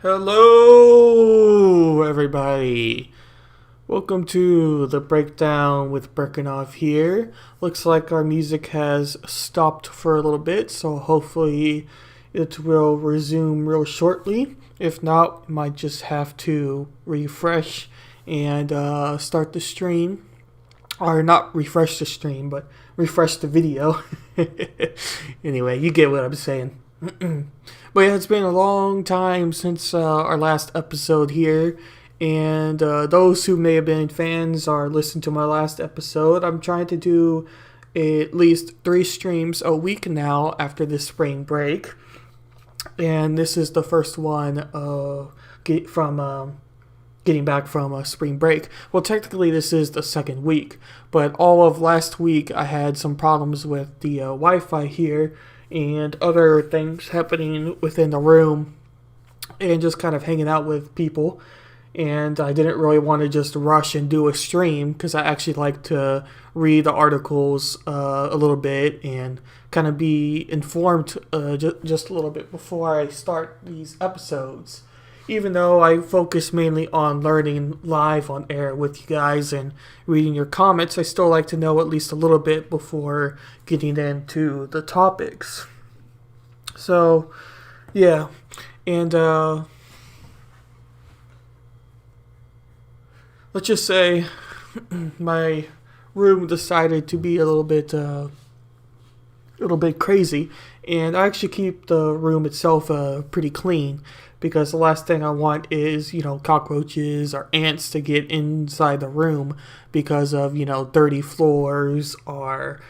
Hello, everybody. Welcome to the breakdown with Birkenhoff here. Looks like our music has stopped for a little bit, so hopefully it will resume real shortly. If not, we might just have to refresh and start the stream. Or not refresh the stream, but refresh the video. Anyway, you get what I'm saying. But yeah, it's been a long time since our last episode here. And those who may have been fans or listened to my last episode, I'm trying to do at least 3 streams a week now after the spring break. And this is the first one getting back from spring break. Well, technically this is the second week, but all of last week I had some problems with the Wi-Fi here and other things happening within the room and just kind of hanging out with people. And I didn't really want to just rush and do a stream because I actually like to read the articles a little bit and kind of be informed just a little bit before I start these episodes. Even though I focus mainly on learning live on air with you guys and reading your comments, I still like to know at least a little bit before getting into the topics. So, yeah. And let's just say my room decided to be a little bit crazy, and I actually keep the room itself pretty clean. Because the last thing I want is, cockroaches or ants to get inside the room because of, dirty floors or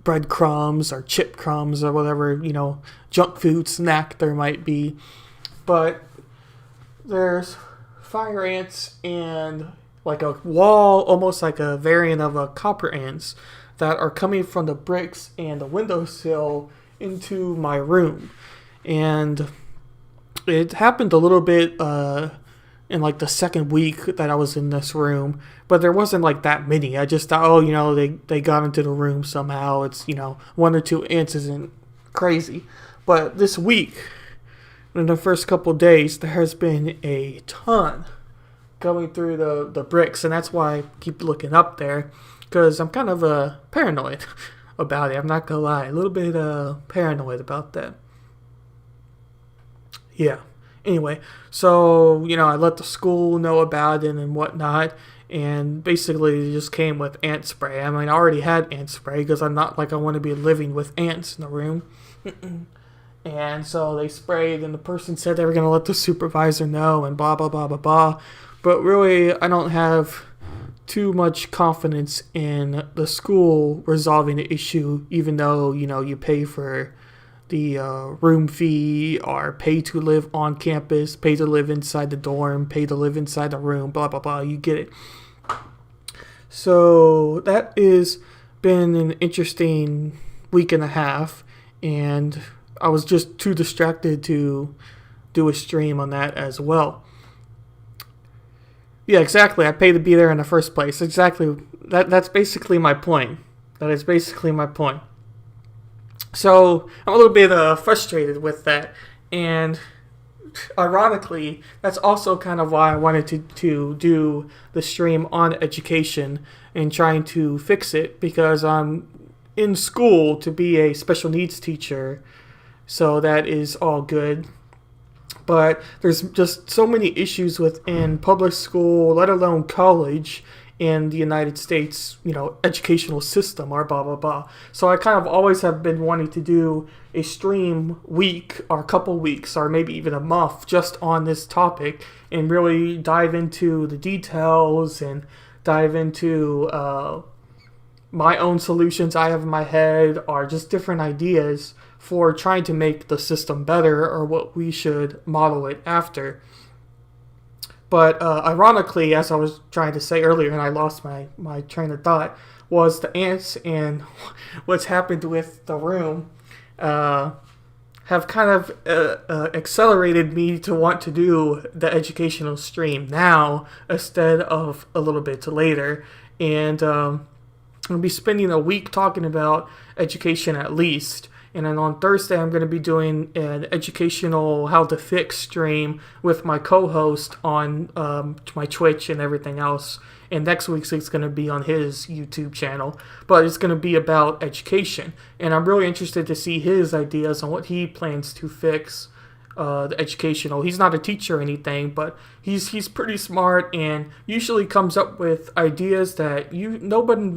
breadcrumbs or chip crumbs or whatever, junk food snack there might be. But there's fire ants and like a wall, almost like a variant of a copper ants that are coming from the bricks and the windowsill into my room. And it happened a little bit in like the second week that I was in this room, but there wasn't like that many. I just thought, they got into the room somehow. It's, 1 or 2 ants isn't crazy. But this week, in the first couple days, there has been a ton going through the bricks, and that's why I keep looking up there, because I'm kind of paranoid about it. I'm not gonna lie, a little bit paranoid about that. Yeah. Anyway, so, I let the school know about it and whatnot, and basically it just came with ant spray. I mean, I already had ant spray because I'm not like I want to be living with ants in the room. And so they sprayed, and the person said they were going to let the supervisor know and blah, blah, blah, blah, blah. But really, I don't have too much confidence in the school resolving the issue, even though, you pay for the room fee or pay to live on campus, pay to live inside the dorm, pay to live inside the room, blah, blah, blah. You get it. So that has been an interesting week and a half, and I was just too distracted to do a stream on that as well. Yeah, exactly. I paid to be there in the first place. Exactly. That's basically my point. That is basically my point. So I'm a little bit frustrated with that, and ironically, that's also kind of why I wanted to do the stream on education and trying to fix it, because I'm in school to be a special needs teacher, so that is all good. But there's just so many issues within public school, let alone college, in the United States, educational system or blah, blah, blah. So I kind of always have been wanting to do a stream week or a couple weeks or maybe even a month just on this topic and really dive into the details and dive into my own solutions I have in my head or just different ideas for trying to make the system better or what we should model it after. But ironically, as I was trying to say earlier, and I lost my train of thought, was the ants and what's happened with the room have kind of accelerated me to want to do the educational stream now instead of a little bit later. And I'm going to be spending a week talking about education at least. And then on Thursday, I'm going to be doing an educational how to fix stream with my co-host on my Twitch and everything else. And next week's it's going to be on his YouTube channel. But it's going to be about education. And I'm really interested to see his ideas on what he plans to fix the educational. He's not a teacher or anything, but he's pretty smart and usually comes up with ideas that nobody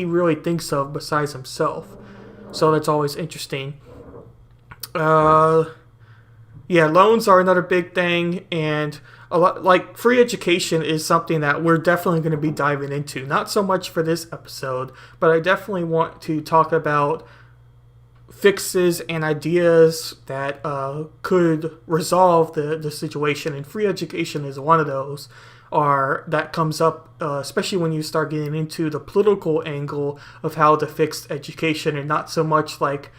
really thinks of besides himself. So that's always interesting. Loans are another big thing, and a lot like free education is something that we're definitely going to be diving into. Not so much for this episode, but I definitely want to talk about fixes and ideas that could resolve the situation, and free education is one of those. That comes up, especially when you start getting into the political angle of how to fix education, and not so much like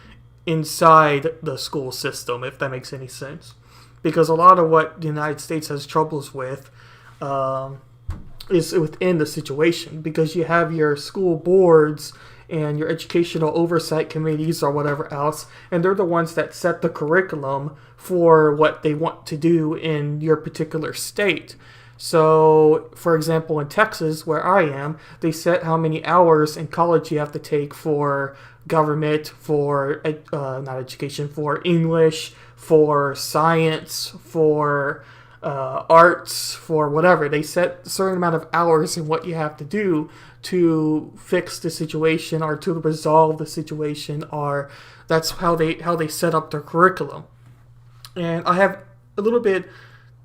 inside the school system, if that makes any sense. Because a lot of what the United States has troubles with is within the situation, because you have your school boards and your educational oversight committees or whatever else, and they're the ones that set the curriculum for what they want to do in your particular state. So, for example, in Texas, where I am, they set how many hours in college you have to take for government, for not education, for English, for science, for arts, for whatever. They set a certain amount of hours in what you have to do to fix the situation or to resolve the situation, or that's how they set up their curriculum. And I have a little bit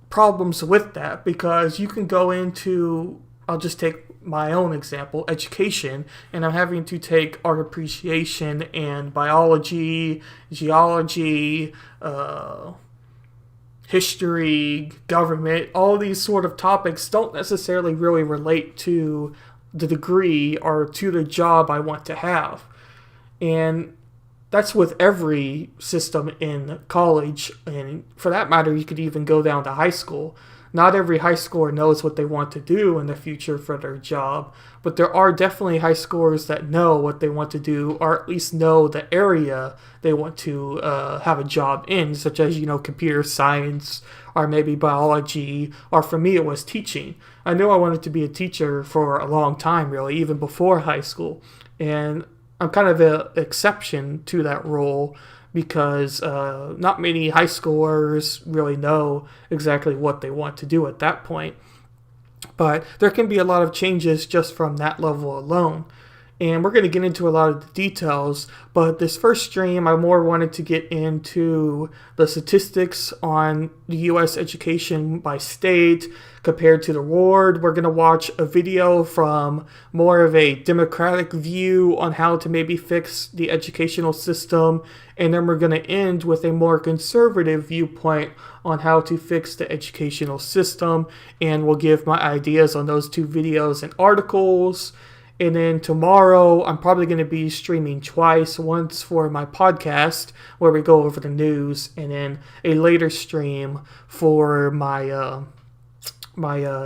problems with that, because you can go into, I'll just take my own example, education, and I'm having to take art appreciation and biology, geology, history, government. All these sort of topics don't necessarily really relate to the degree or to the job I want to have. And that's with every system in college, and for that matter, you could even go down to high school. Not every high schooler knows what they want to do in the future for their job, but there are definitely high schoolers that know what they want to do, or at least know the area they want to have a job in, such as, computer science, or maybe biology, or for me it was teaching. I knew I wanted to be a teacher for a long time, really, even before high school, and I'm kind of an exception to that role, because not many high schoolers really know exactly what they want to do at that point. But there can be a lot of changes just from that level alone. And we're going to get into a lot of the details, but this first stream, I more wanted to get into the statistics on the U.S. education by state compared to the world. We're going to watch a video from more of a democratic view on how to maybe fix the educational system, and then we're going to end with a more conservative viewpoint on how to fix the educational system, and we'll give my ideas on those two videos and articles. And then tomorrow, I'm probably going to be streaming twice, once for my podcast, where we go over the news, and then a later stream for my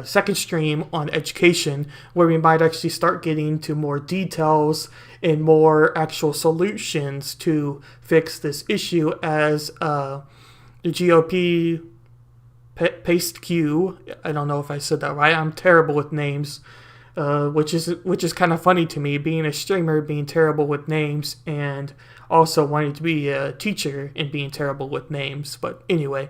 second stream on education, where we might actually start getting to more details and more actual solutions to fix this issue, as the GOP paste Q. I don't know if I said that right. I'm terrible with names. Which is kind of funny to me, being a streamer, being terrible with names, and also wanting to be a teacher and being terrible with names. But anyway,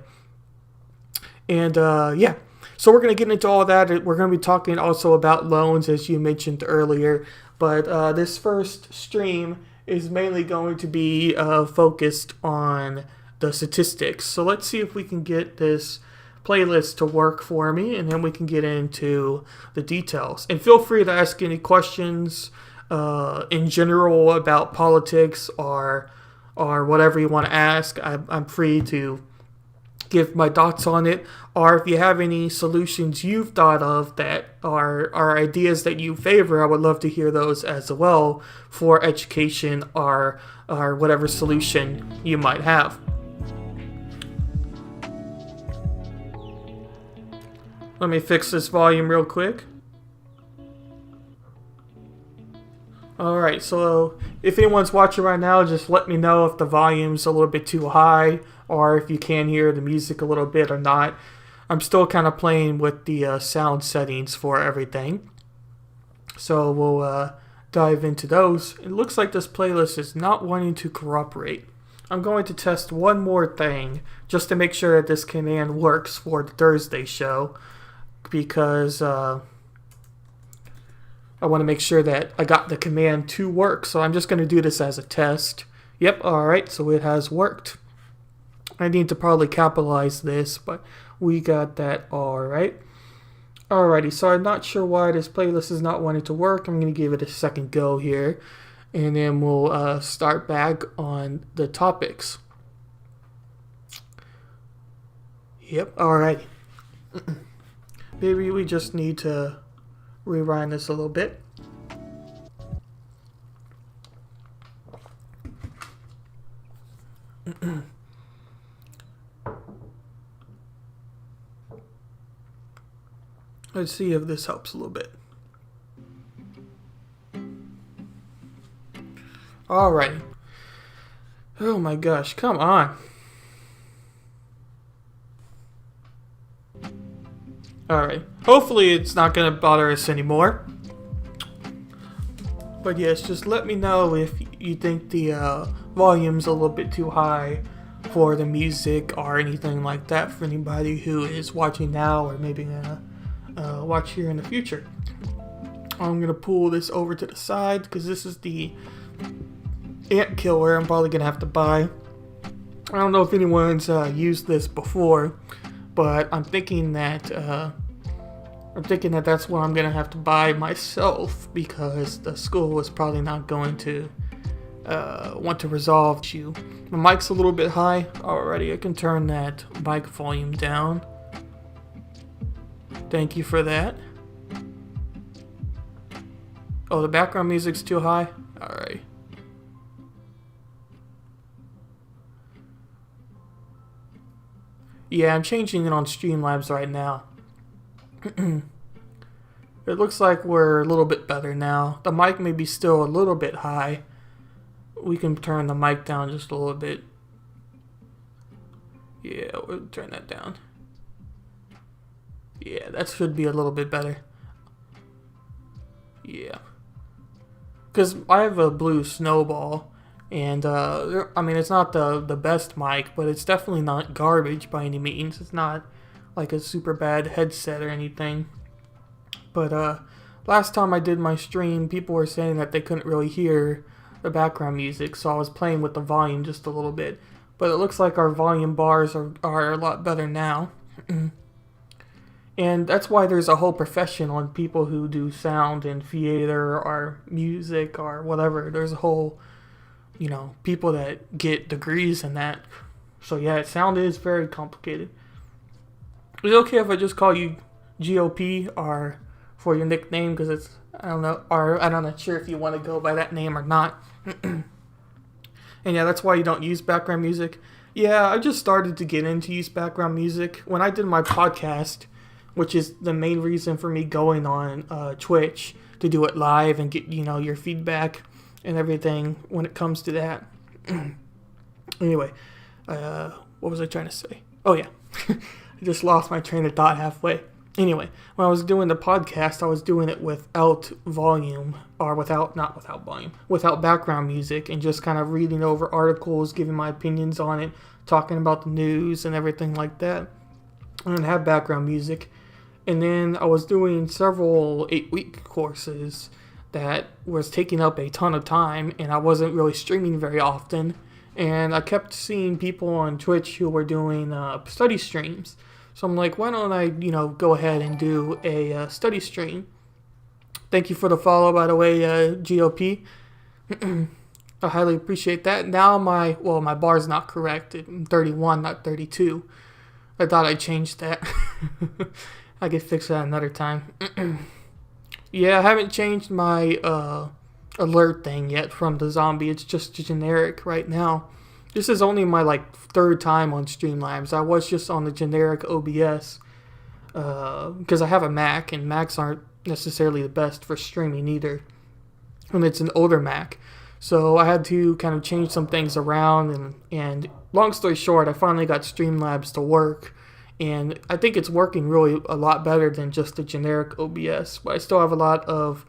and so we're going to get into all that. We're going to be talking also about loans, as you mentioned earlier. But this first stream is mainly going to be focused on the statistics. So let's see if we can get this playlist to work for me, and then we can get into the details. And feel free to ask any questions in general about politics or whatever you want to ask. I'm free to give my thoughts on it, or if you have any solutions you've thought of that are ideas that you favor, I would love to hear those as well for education or whatever solution you might have. Let me fix this volume real quick. Alright, so if anyone's watching right now, just let me know if the volume's a little bit too high or if you can hear the music a little bit or not. I'm still kind of playing with the sound settings for everything. So we'll dive into those. It looks like this playlist is not wanting to cooperate. I'm going to test one more thing just to make sure that this command works for the Thursday show, because I want to make sure that I got the command to work. So I'm just going to do this as a test. Yep, alright, so it has worked. I need to probably capitalize this, but we got that alright. Alrighty, so I'm not sure why this playlist is not wanting to work. I'm going to give it a second go here, and then we'll start back on the topics. Yep, alrighty. Maybe we just need to rewind this a little bit. Let's see if this helps a little bit. Alright. Oh my gosh, come on. Alright. Hopefully it's not going to bother us anymore. But yes, just let me know if you think the volume's a little bit too high for the music or anything like that for anybody who is watching now or maybe gonna watch here in the future. I'm gonna pull this over to the side because this is the ant killer I'm probably gonna have to buy. I don't know if anyone's used this before, but I'm thinking that that's what I'm gonna have to buy myself, because the school is probably not going to want to resolve the issue. The mic's a little bit high already. I can turn that mic volume down. Thank you for that. Oh, the background music's too high? Alright. Yeah, I'm changing it on Streamlabs right now. It looks like we're a little bit better now. The mic may be still a little bit high. We can turn the mic down just a little bit. Yeah, we'll turn that down. Yeah, that should be a little bit better. Yeah. Because I have a blue Snowball, and I mean, it's not the best mic, but it's definitely not garbage by any means. It's not like a super bad headset or anything. But last time I did my stream, people were saying that they couldn't really hear the background music, so I was playing with the volume just a little bit. But it looks like our volume bars are a lot better now. And that's why there's a whole profession on people who do sound and theater or music or whatever. There's a whole, people that get degrees in that. So yeah, sound is very complicated. Is it okay if I just call you GOP or for your nickname? Because it's, I don't know, or I'm not sure if you want to go by that name or not. And yeah, that's why you don't use background music. Yeah, I just started to get into use background music. When I did my podcast, which is the main reason for me going on Twitch, to do it live and get, your feedback and everything when it comes to that. Anyway, what was I trying to say? Oh yeah, I just lost my train of thought halfway. Anyway, when I was doing the podcast, I was doing it without volume, or without background music, and just kind of reading over articles, giving my opinions on it, talking about the news and everything like that. I didn't have background music. And then I was doing several 8-week courses that was taking up a ton of time, and I wasn't really streaming very often. And I kept seeing people on Twitch who were doing study streams. So I'm like, why don't I, go ahead and do a study stream? Thank you for the follow, by the way, GOP. I highly appreciate that. Now my bar's not correct. I'm 31, not 32. I thought I changed that. I could fix that another time. Yeah, I haven't changed my alert thing yet from the zombie. It's just generic right now. This is only my third time on Streamlabs. I was just on the generic OBS because I have a Mac, and Macs aren't necessarily the best for streaming either. And it's an older Mac. So I had to kind of change some things around, and long story short, I finally got Streamlabs to work, and I think it's working really a lot better than just the generic OBS, but I still have a lot of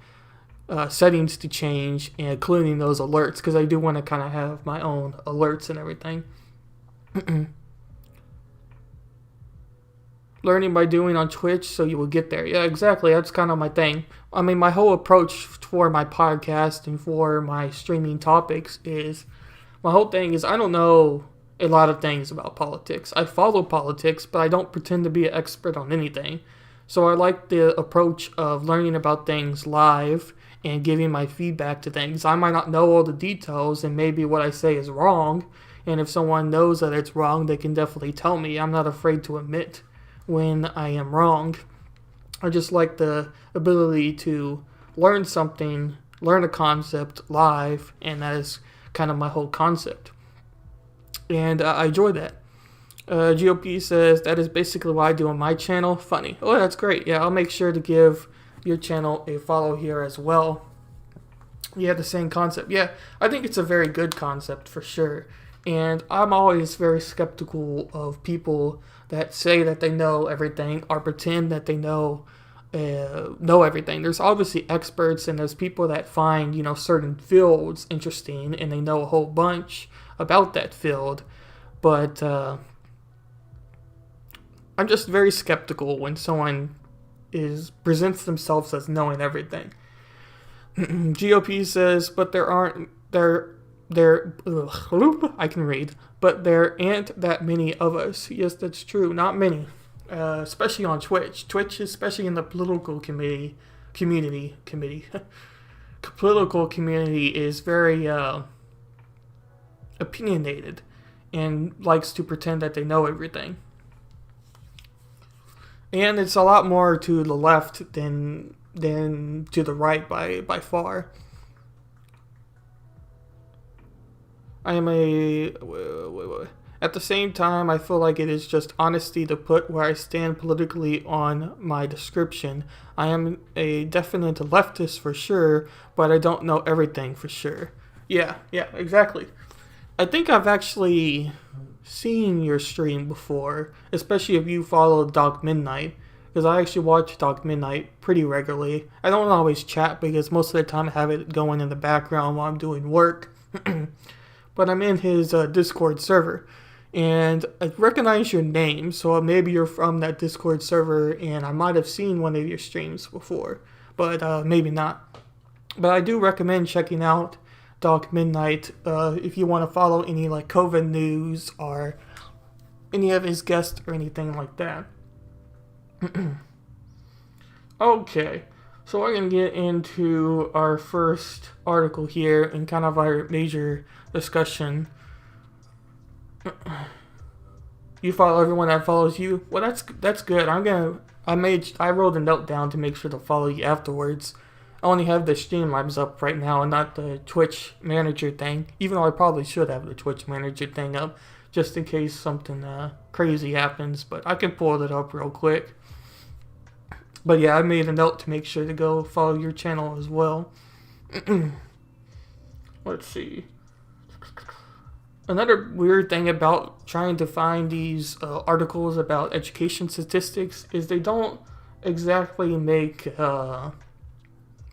settings to change, including those alerts, because I do want to kind of have my own alerts and everything. Learning by doing on Twitch, so you will get there. Yeah, exactly. That's kind of my thing. I mean, my whole approach for my podcast and for my streaming topics is, my whole thing is I don't know a lot of things about politics. I follow politics, but I don't pretend to be an expert on anything. So I like the approach of learning about things live and giving my feedback to things. I might not know all the details, and maybe what I say is wrong, and if someone knows that it's wrong, they can definitely tell me. I'm not afraid to admit when I am wrong. I just like the ability to learn something, learn a concept live, and that is kind of my whole concept. And I enjoy that. GOP says, that is basically what I do on my channel. Funny. Oh, that's great. Yeah, I'll make sure to give your channel a follow here as well. Yeah, the same concept. Yeah, I think it's a very good concept for sure. And I'm always very skeptical of people that say that they know everything or pretend that they know everything. There's obviously experts, and there's people that find, certain fields interesting, and they know a whole bunch about that field. But I'm just very skeptical when someone presents themselves as knowing everything. GOP says, but I can read, but there aren't that many of us. Yes, that's true. Not many, especially on Twitch. Twitch, especially in the political community, political community is very opinionated and likes to pretend that they know everything. And it's a lot more to the left than to the right by far. I am at the same time, I feel like it is just honesty to put where I stand politically on my description. I am a definite leftist for sure, but I don't know everything for sure. Yeah, exactly. I think I've actually seen your stream before, especially if you follow Doc Midnight, because I actually watch Doc Midnight pretty regularly. I don't always chat because most of the time I have it going in the background while I'm doing work. But I'm in his Discord server, and I recognize your name, so maybe you're from that Discord server, and I might have seen one of your streams before, but maybe not. But I do recommend checking out Doc Midnight if you want to follow any like COVID news or any of his guests or anything like that. Okay, so we're going to get into our first article here and kind of our major discussion. You follow everyone that follows you? Well, that's good. I wrote a note down to make sure to follow you afterwards. I only have the Streamlabs up right now and not the Twitch manager thing, even though I probably should have the Twitch manager thing up just in case something crazy happens, but I can pull it up real quick. But yeah, I made a note to make sure to go follow your channel as well. Let's see. Another weird thing about trying to find these articles about education statistics is they don't exactly make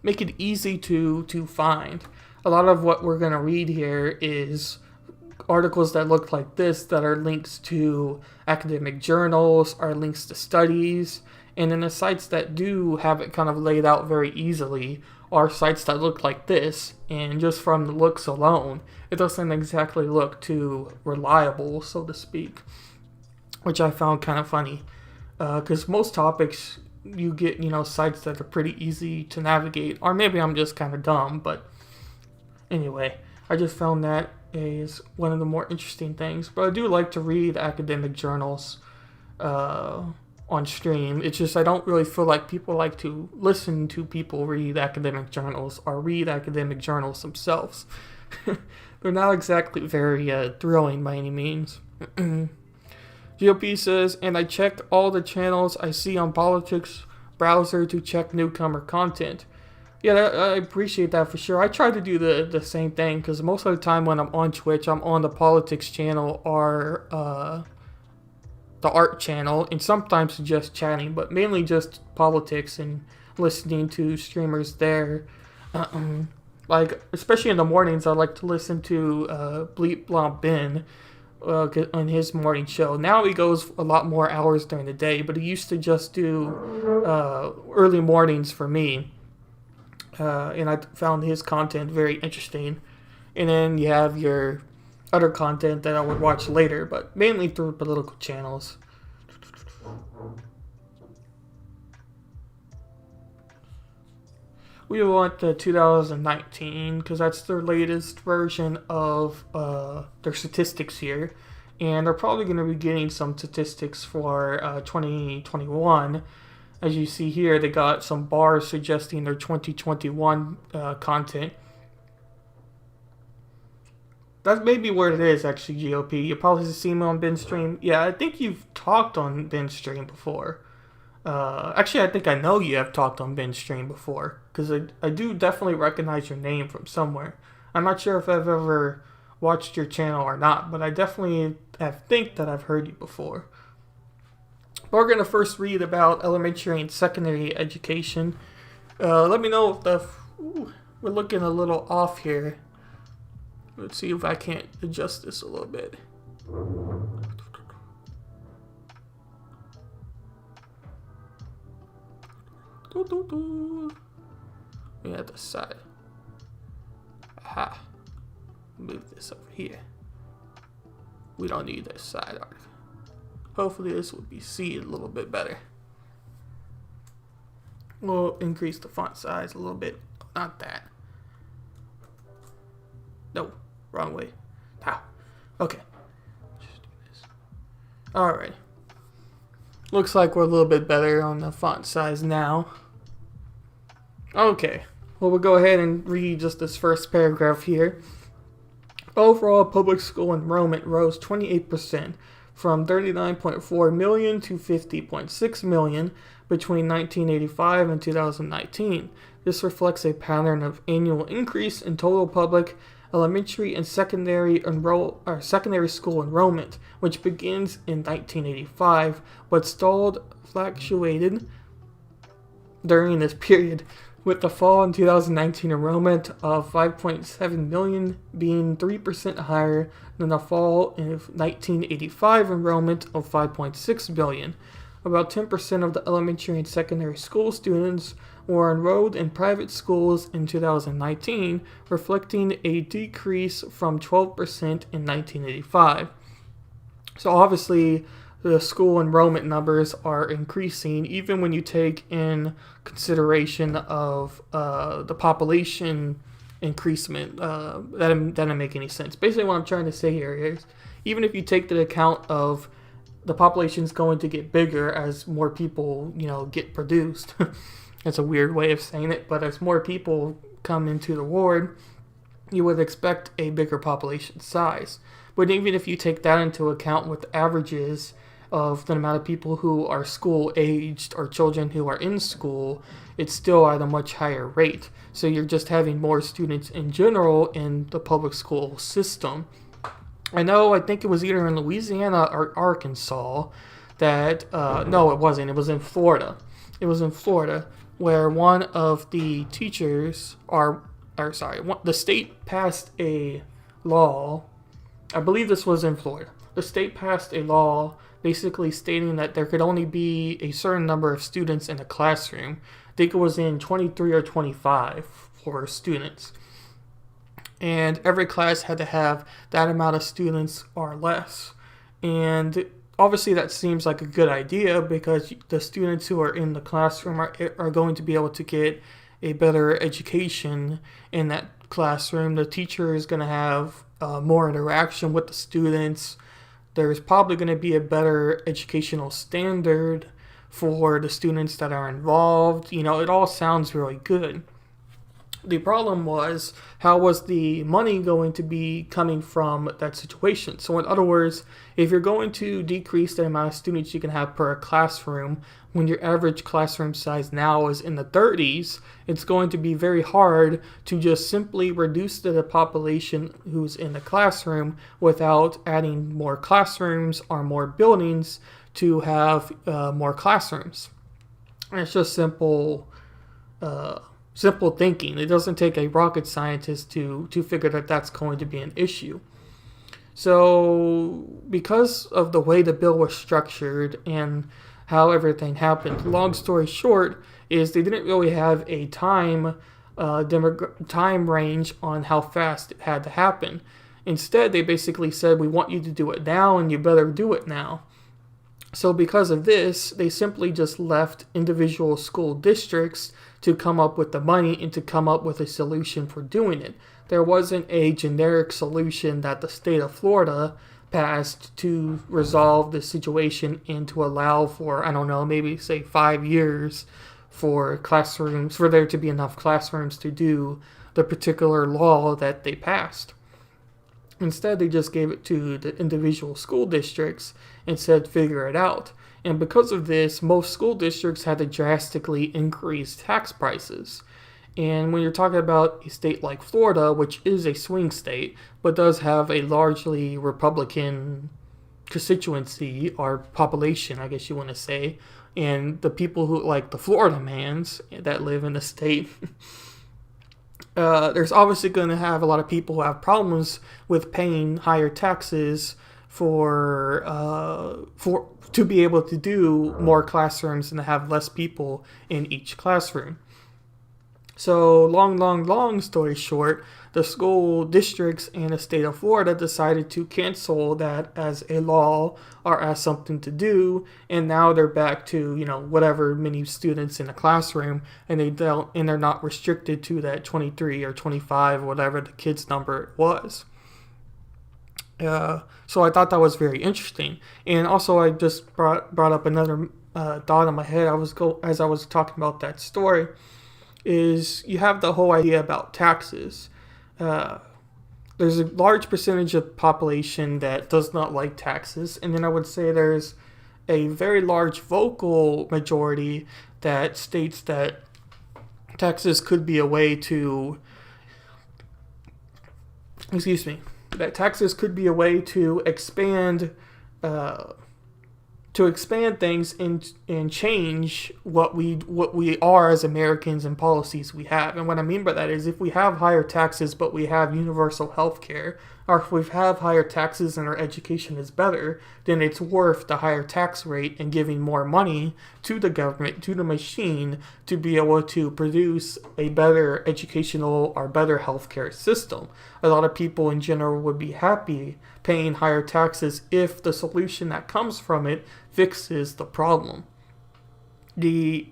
it easy to find. A lot of what we're going to read here is articles that look like this that are links to academic journals, or links to studies, and then the sites that do have it kind of laid out very easily are sites that look like this, and just from the looks alone, it doesn't exactly look too reliable, so to speak, which I found kind of funny, because most topics you get, sites that are pretty easy to navigate, or maybe I'm just kind of dumb, but anyway, I just found that is one of the more interesting things. But I do like to read academic journals on stream. It's just I don't really feel like people like to listen to people read academic journals or read academic journals themselves. They're not exactly very thrilling by any means. GOP says, and I checked all the channels I see on politics browser to check newcomer content. Yeah, I appreciate that for sure. I try to do the same thing because most of the time when I'm on Twitch, I'm on the politics channel or the art channel, and sometimes just chatting, but mainly just politics and listening to streamers there. Like, especially in the mornings, I like to listen to Bleep Blomp Ben on his morning show. Now he goes a lot more hours during the day, but he used to just do early mornings for me. And I found his content very interesting. And then you have your other content that I would watch later, but mainly through political channels. We want the 2019 because that's their latest version of their statistics here. And they're probably going to be getting some statistics for 2021. As you see here, they got some bars suggesting their 2021 content. That may be where it is, actually, GOP. You probably see me on Ben's stream. Yeah, I think you've talked on Ben's stream before. Actually, I think I know you have talked on Ben's stream before. Because I do definitely recognize your name from somewhere. I'm not sure if I've ever watched your channel or not, but I definitely think that I've heard you before. But we're going to first read about elementary and secondary education. Let me know if we're looking a little off here. Let's see if I can't adjust this a little bit. We at the side. Aha. Move this over here. We don't need this side art. Hopefully this will be seen a little bit better. We'll increase the font size a little bit. Not that. No, wrong way. How? Okay. Just do this. Alright. Looks like we're a little bit better on the font size now. Okay. Well, we'll go ahead and read just this first paragraph here. Overall, public school enrollment rose 28%. From 39.4 million to 50.6 million between 1985 and 2019. This reflects a pattern of annual increase in total public, elementary, and secondary school enrollment, which begins in 1985, but fluctuated during this period, with the fall in 2019 enrollment of 5.7 million being 3% higher than the fall in 1985 enrollment of 5.6 billion. About 10% of the elementary and secondary school students were enrolled in private schools in 2019, reflecting a decrease from 12% in 1985. So obviously, the school enrollment numbers are increasing, even when you take in consideration of the population increasement. That doesn't make any sense. Basically, what I'm trying to say here is, even if you take the account of the population is going to get bigger as more people, get produced. That's a weird way of saying it, but as more people come into the ward, you would expect a bigger population size. But even if you take that into account with averages of the amount of people who are school aged or children who are in school, it's still at a much higher rate. So you're just having more students in general in the public school system. I think it was either in Louisiana or Arkansas that, no, it wasn't. It was in Florida. It was in Florida where one of the teachers, the state passed a law. I believe this was in Florida. The state passed a law basically stating that there could only be a certain number of students in a classroom. I think it was in 23 or 25 for students. And every class had to have that amount of students or less. And obviously that seems like a good idea because the students who are in the classroom are going to be able to get a better education in that classroom. The teacher is going to have more interaction with the students. There's probably going to be a better educational standard for the students that are involved. It all sounds really good. The problem was, how was the money going to be coming from that situation? So in other words, if you're going to decrease the amount of students you can have per classroom, when your average classroom size now is in the 30s, it's going to be very hard to just simply reduce the population who's in the classroom without adding more classrooms or more buildings to have more classrooms. And it's just simple thinking. It doesn't take a rocket scientist to figure that that's going to be an issue. So because of the way the bill was structured and how everything happened, long story short is they didn't really have a time range on how fast it had to happen. Instead, they basically said, we want you to do it now and you better do it now. So because of this, they simply just left individual school districts to come up with the money and to come up with a solution for doing it. There wasn't a generic solution that the state of Florida passed to resolve the situation and to allow for, I don't know, maybe say 5 years for there to be enough classrooms to do the particular law that they passed. Instead, they just gave it to the individual school districts and said, figure it out. And because of this, most school districts had to drastically increase tax prices. And when you're talking about a state like Florida, which is a swing state, but does have a largely Republican constituency or population, I guess you want to say, and the people who like the Florida mans that live in the state, there's obviously going to have a lot of people who have problems with paying higher taxes to be able to do more classrooms and to have less people in each classroom. So long story short, the school districts in the state of Florida decided to cancel that as a law or as something to do, and now they're back to, whatever many students in the classroom, and they're not restricted to that 23 or 25, whatever the kids number was. So I thought that was very interesting. And also I just brought up another thought in my head as I was talking about that story, is you have the whole idea about taxes. There's a large percentage of the population that does not like taxes, and then I would say there's a very large vocal majority that states that taxes could be a way to expand things and change what we are as Americans and policies we have. And what I mean by that is, if we have higher taxes but we have universal health care, or if we have higher taxes and our education is better, then it's worth the higher tax rate and giving more money to the government, to the machine, to be able to produce a better educational or better healthcare system. A lot of people in general would be happy paying higher taxes if the solution that comes from it fixes the problem. The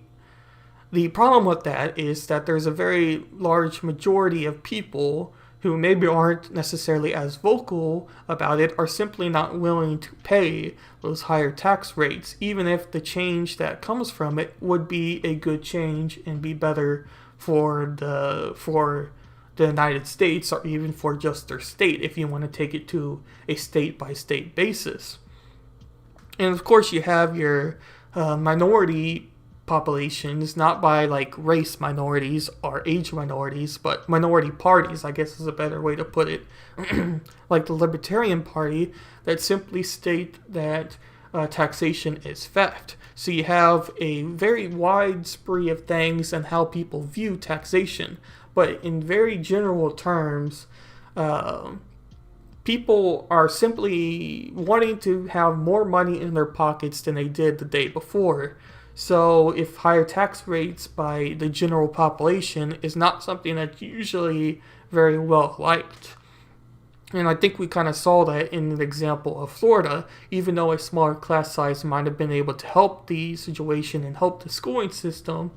problem with that is that there's a very large majority of people who maybe aren't necessarily as vocal about it, are simply not willing to pay those higher tax rates, even if the change that comes from it would be a good change and be better for the United States, or even for just their state, if you want to take it to a state-by-state basis. And of course you have your minority populations, not by like race minorities or age minorities, but minority parties, I guess is a better way to put it, like the Libertarian Party, that simply state that taxation is theft. So you have a very wide spree of things and how people view taxation, but in very general terms, people are simply wanting to have more money in their pockets than they did the day before. So if higher tax rates by the general population is not something that's usually very well liked. And I think we kind of saw that in an example of Florida. Even though a smaller class size might have been able to help the situation and help the schooling system,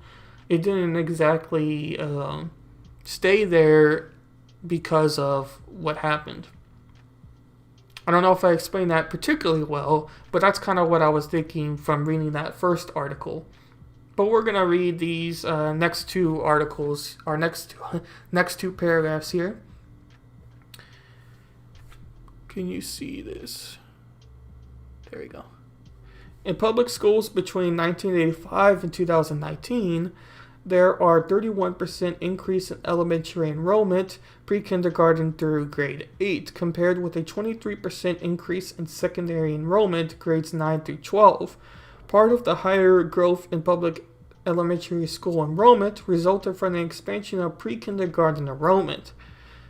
it didn't exactly stay there because of what happened. I don't know if I explained that particularly well, but that's kind of what I was thinking from reading that first article. But we're gonna read these next two articles, our next two paragraphs here. Can you see this? There we go. In public schools between 1985 and 2019, there are 31% increase in elementary enrollment, pre-kindergarten through grade 8, compared with a 23% increase in secondary enrollment, grades 9 through 12. Part of the higher growth in public elementary school enrollment resulted from the expansion of pre-kindergarten enrollment.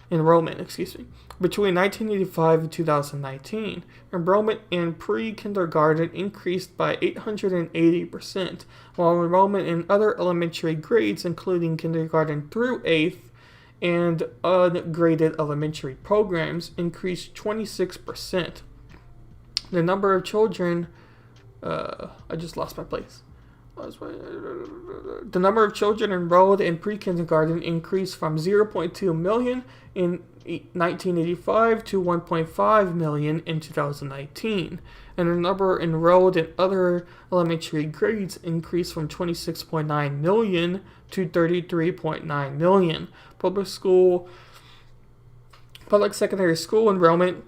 Between 1985 and 2019, enrollment in pre-kindergarten increased by 880%, while enrollment in other elementary grades, including kindergarten through 8th and ungraded elementary programs, increased 26%. The number of children... I just lost my place. The number of children enrolled in pre-kindergarten increased from 0.2 million in 1985 to 1.5 million in 2019, and the number enrolled in other elementary grades increased from 26.9 million to 33.9 million. Public secondary school enrollment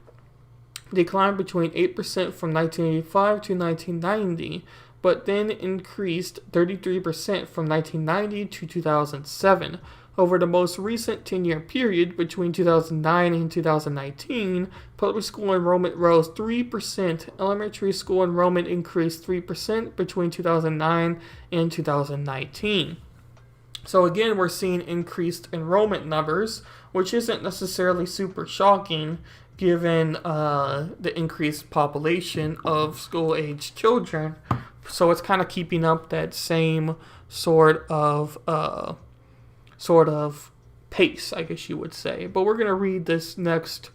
declined between 8% from 1985 to 1990, but then increased 33% from 1990 to 2007. Over the most recent 10-year period, between 2009 and 2019, public school enrollment rose 3%. Elementary school enrollment increased 3% between 2009 and 2019. So again, we're seeing increased enrollment numbers, which isn't necessarily super shocking given the increased population of school-aged children. So it's kind of keeping up that same sort of pace, I guess you would say. But we're going to read this next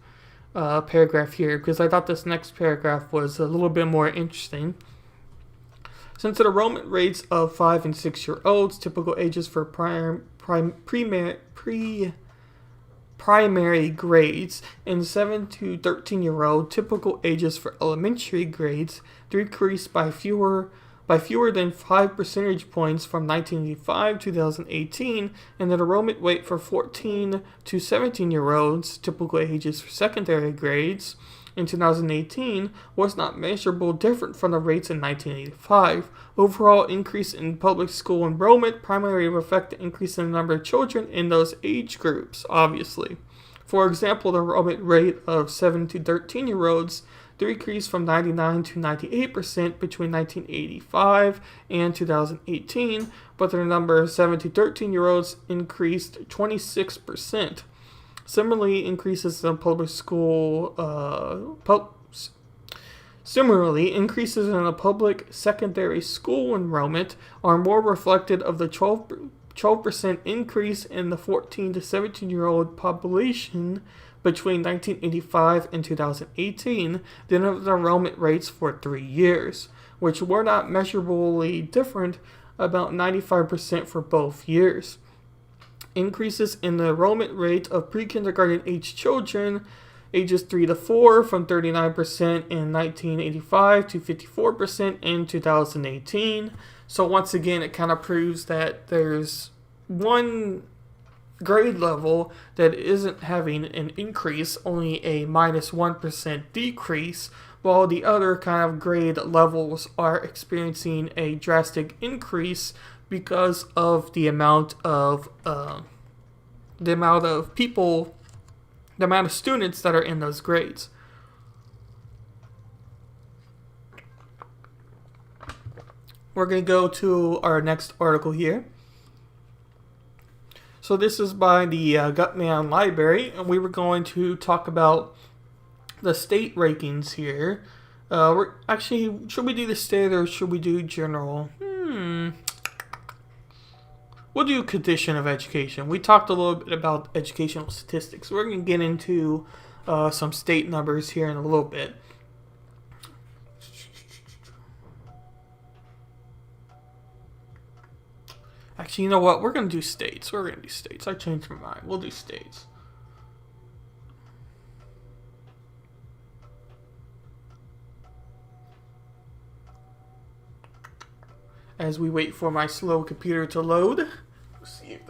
paragraph here because I thought this next paragraph was a little bit more interesting. Since the enrollment rates of 5 and 6-year-olds, typical ages for primary grades, and 7 to 13-year-old, typical ages for elementary grades, decreased by fewer than 5 percentage points from 1985 to 2018, and the enrollment rate for 14 to 17-year-olds, typical ages for secondary grades, in 2018 was not measurable different from the rates in 1985. Overall increase in public school enrollment primarily reflect the increase in the number of children in those age groups, obviously. For example, the enrollment rate of 7 to 13-year-olds decreased from 99 to 98% between 1985 and 2018, but the number of 7 to 13-year-olds increased 26%. Similarly, increases in the public secondary school enrollment are more reflective of the 12% increase in the 14 to 17-year-old population between 1985 and 2018 than of the enrollment rates for 3 years, which were not measurably different, about 95% for both years. Increases in the enrollment rate of pre-kindergarten age children, ages 3 to 4, from 39% in 1985 to 54% in 2018. So once again, it kind of proves that there's one grade level that isn't having an increase, only a minus 1% decrease, while the other kind of grade levels are experiencing a drastic increase because of the amount of students that are in those grades. We're going to go to our next article here. So this is by the Gutman Library, and we were going to talk about the state rankings here. Should we do the state or should we do general? We'll do condition of education. We talked a little bit about educational statistics. We're going to get into some state numbers here in a little bit. Actually, you know what? We're going to do states. I changed my mind. We'll do states. as we wait for my slow computer to load. Let's see if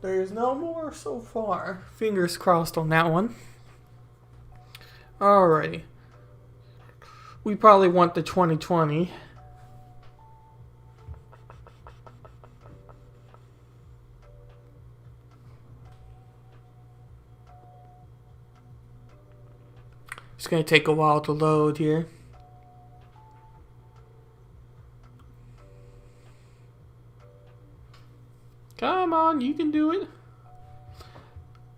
there's no more so far. Fingers crossed on that one. Alrighty. We probably want the 2020. It's going to take a while to load here. Come on, you can do it.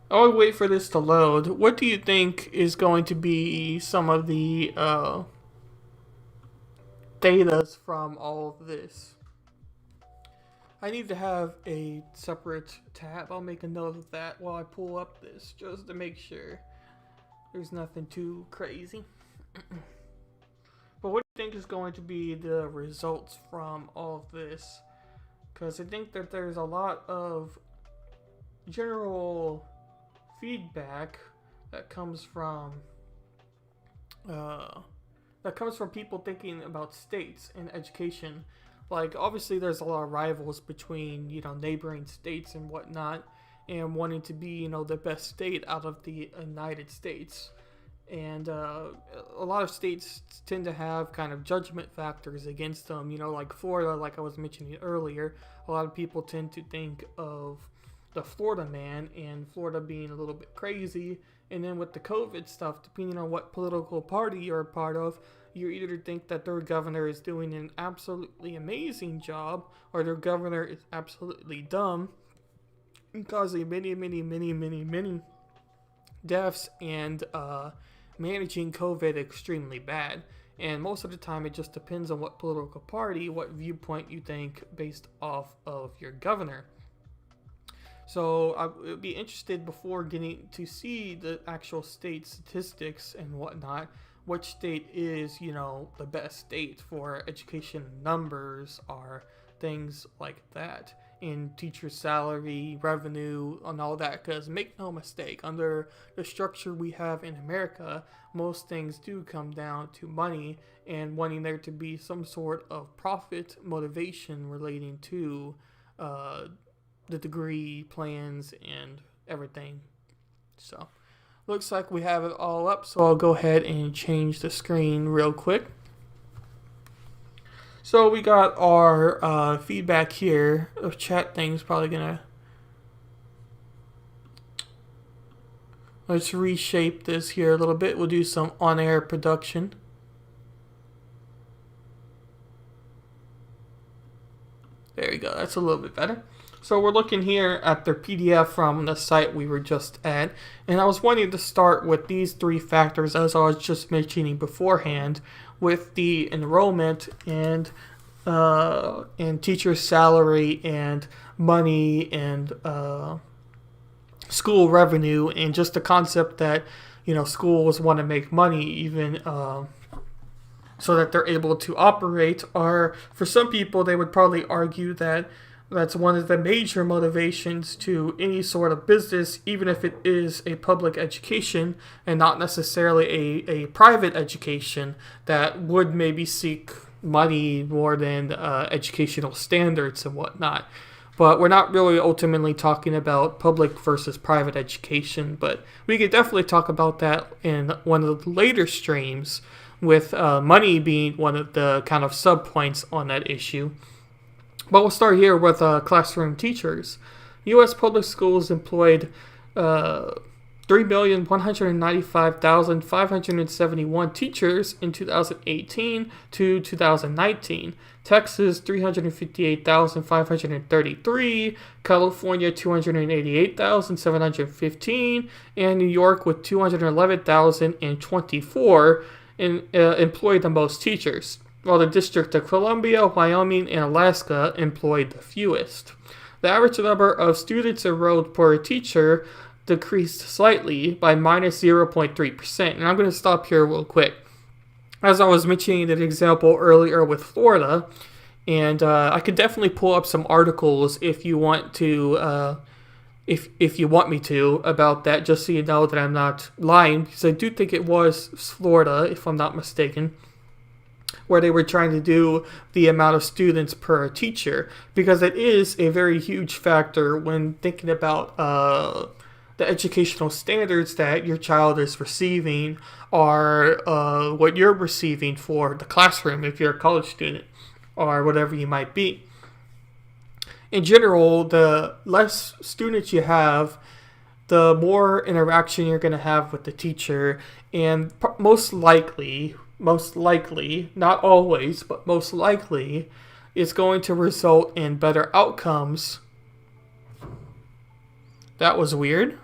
I'll wait for this to load. What do you think is going to be some of the datas from all of this? I need to have a separate tab. I'll make a note of that while I pull up this, just to make sure there's nothing too crazy. But what do you think is going to be the results from all of this? Because I think that there's a lot of general feedback that comes from people thinking about states and education. Like, obviously there's a lot of rivals between, neighboring states and whatnot, and wanting to be, the best state out of the United States. And a lot of states tend to have kind of judgment factors against them, like Florida, like I was mentioning earlier. A lot of people tend to think of the Florida man and Florida being a little bit crazy. And then with the COVID stuff, depending on what political party you're a part of, you either think that their governor is doing an absolutely amazing job, or their governor is absolutely dumb and causing many deaths and managing COVID extremely bad. And most of the time it just depends on what political party, what viewpoint you think based off of your governor. So I would be interested, before getting to see the actual state statistics and whatnot, which state is, the best state for education numbers, are things like that, in teacher salary, revenue, and all that. Because make no mistake, under the structure we have in America, most things do come down to money and wanting there to be some sort of profit motivation relating to the degree plans and everything. So looks like we have it all up, so I'll go ahead and change the screen real quick. So we got our feedback here of chat things. Probably gonna, let's reshape this here a little bit. We'll do some on-air production. There we go, that's a little bit better. So we're looking here at their PDF from the site we were just at, and I was wanting to start with these three factors, as I was just mentioning beforehand, with the enrollment and teacher salary and money and school revenue, and just the concept that schools want to make money even so that they're able to operate. Or for some people, they would probably argue that that's one of the major motivations to any sort of business, even if it is a public education and not necessarily a private education that would maybe seek money more than educational standards and whatnot. But we're not really ultimately talking about public versus private education, but we could definitely talk about that in one of the later streams, with money being one of the kind of sub-points on that issue. But we'll start here with classroom teachers. U.S. public schools employed 3,195,571 teachers in 2018 to 2019. Texas, 358,533. California, 288,715. And New York, with 211,024, employed the most teachers, while the District of Columbia, Wyoming, and Alaska employed the fewest. The average number of students enrolled per teacher decreased slightly by minus 0.3%. And I'm going to stop here real quick. As I was mentioning an example earlier with Florida, and I could definitely pull up some articles if you want to, if you want me to, about that, just so you know that I'm not lying, because I do think it was Florida, if I'm not mistaken. where they were trying to do the amount of students per teacher, because it is a very huge factor when thinking about the educational standards that your child is receiving, or what you're receiving for the classroom if you're a college student or whatever you might be. In general, the less students you have, the more interaction you're going to have with the teacher, and most likely, not always, but most likely, is going to result in better outcomes. That was weird.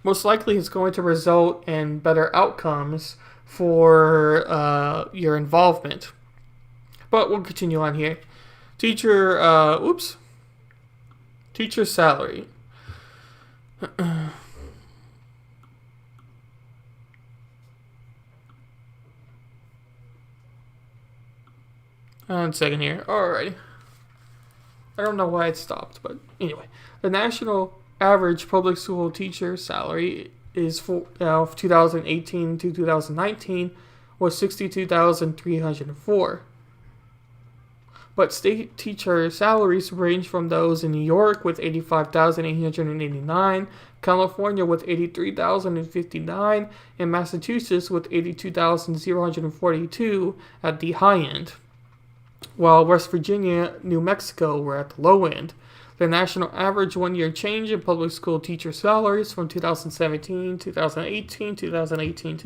Most likely, it's going to result in better outcomes for your involvement. But we'll continue on here. Teacher salary. 1 second here. Alrighty. I don't know why it stopped, but anyway. The national average public school teacher salary is for 2018 to 2019 was $62,304. But state teacher salaries range from those in New York with $85,889, California with $83,059, and Massachusetts with $82,042 at the high end, while West Virginia, New Mexico were at the low end. The national average one-year change in public school teacher salaries from 2017, 2018 to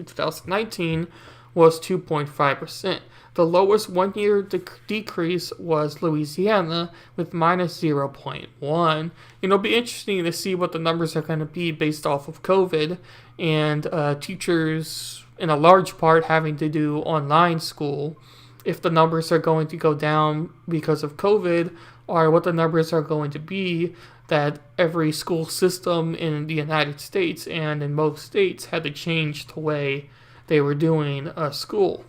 2019 was 2.5%. The lowest one-year decrease was Louisiana with minus 0.1. It'll be interesting to see what the numbers are going to be based off of COVID and teachers, in a large part, having to do online school. If the numbers are going to go down because of COVID, or what the numbers are going to be that every school system in the United States and in most states had to change the way they were doing school.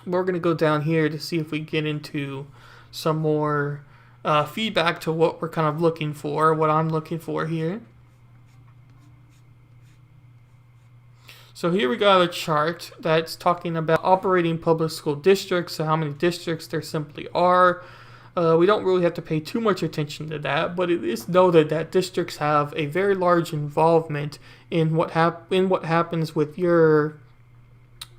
We're going to go down here to see if we get into some more feedback to what we're kind of looking for, what I'm looking for here. So here we got a chart that's talking about operating public school districts, so how many districts there simply are. We don't really have to pay too much attention to that, but it is noted that districts have a very large involvement in what happens with your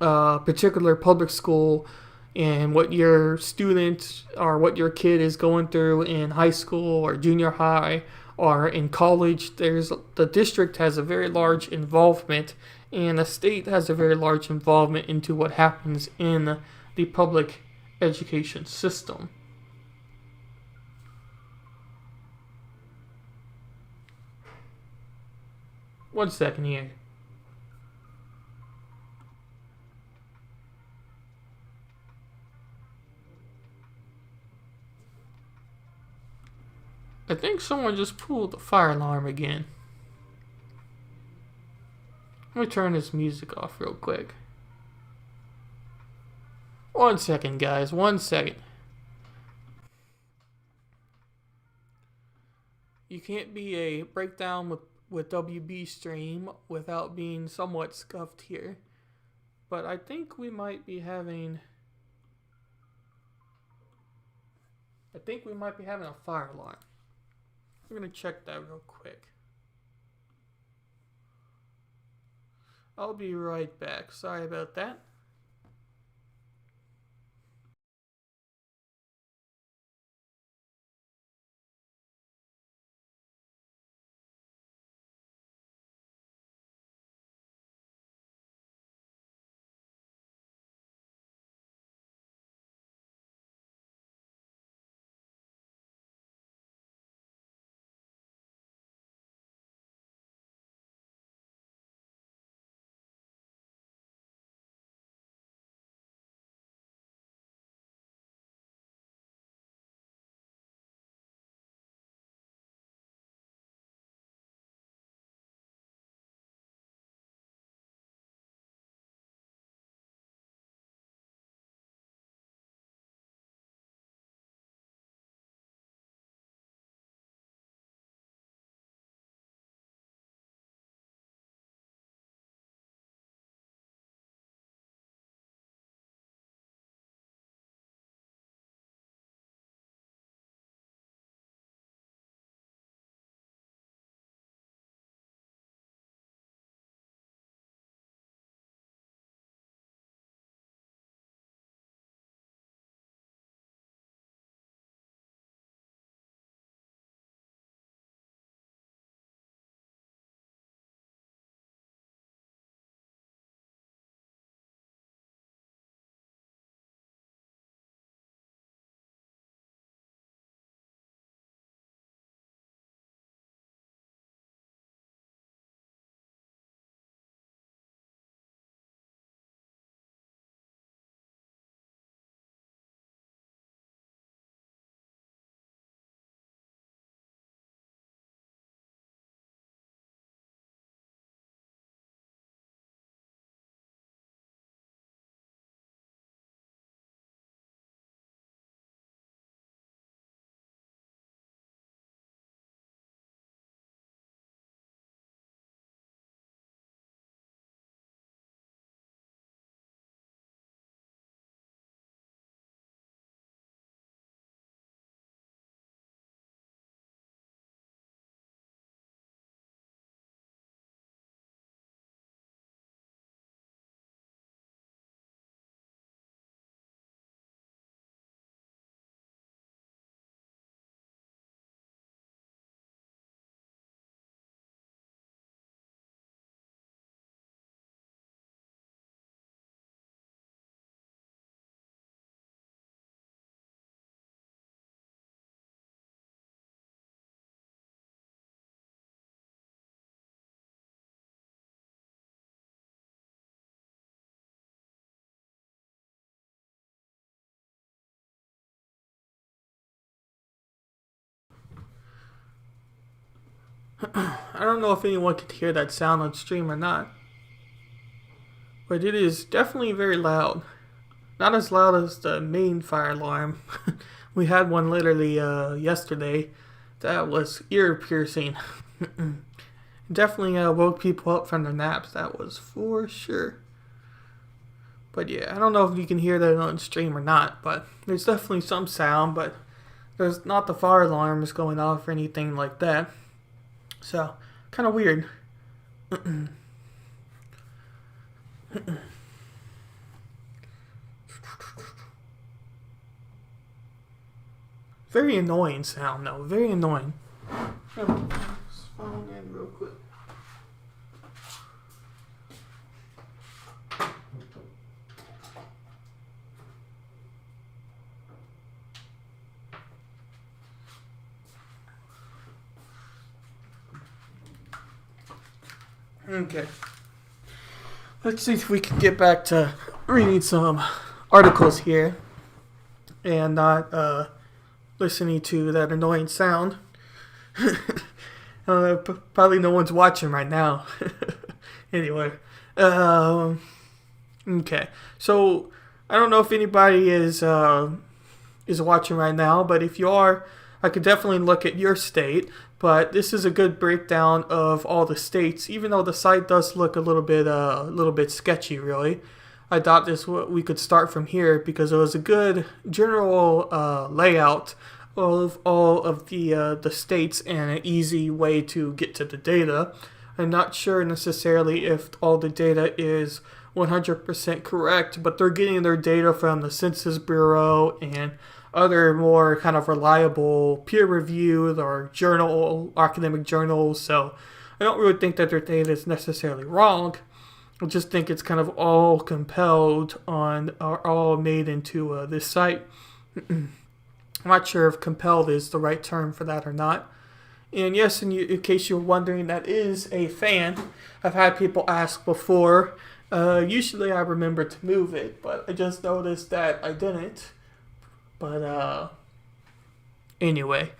particular public school and what your student or what your kid is going through in high school or junior high or in college. The district has a very large involvement, and the state has a very large involvement into what happens in the public education system. One second here. I think someone just pulled the fire alarm again. Let me turn this music off real quick. 1 second, guys. 1 second. You can't be a breakdown with WB stream without being somewhat scuffed here. But I think we might be having a fire alarm. I'm going to check that real quick. I'll be right back. Sorry about that. I don't know if anyone could hear that sound on stream or not, but it is definitely very loud. Not as loud as the main fire alarm. We had one literally yesterday that was ear piercing. Definitely woke people up from their naps, that was for sure. But yeah, I don't know if you can hear that on stream or not, but there's definitely some sound, but there's not the fire alarms going off or anything like that. So, kind of weird. Very annoying sound though, very annoying. Phone in real quick. Okay. Let's see if we can get back to reading some articles here and not listening to that annoying sound. Probably no one's watching right now. Anyway. Okay. So, I don't know if anybody is watching right now, but if you are, I could definitely look at your state. But this is a good breakdown of all the states, even though the site does look a little bit sketchy, really. I thought we could start from here because it was a good general layout of all of the states and an easy way to get to the data. I'm not sure necessarily if all the data is 100% correct, but they're getting their data from the Census Bureau and other more kind of reliable peer-reviewed or academic journals. So I don't really think that their data is necessarily wrong. I just think it's kind of all compelled on, or all made into this site. I'm not sure if compelled is the right term for that or not. And yes, in case you're wondering, that is a fan. I've had people ask before. Usually I remember to move it, but I just noticed that I didn't. But anyway.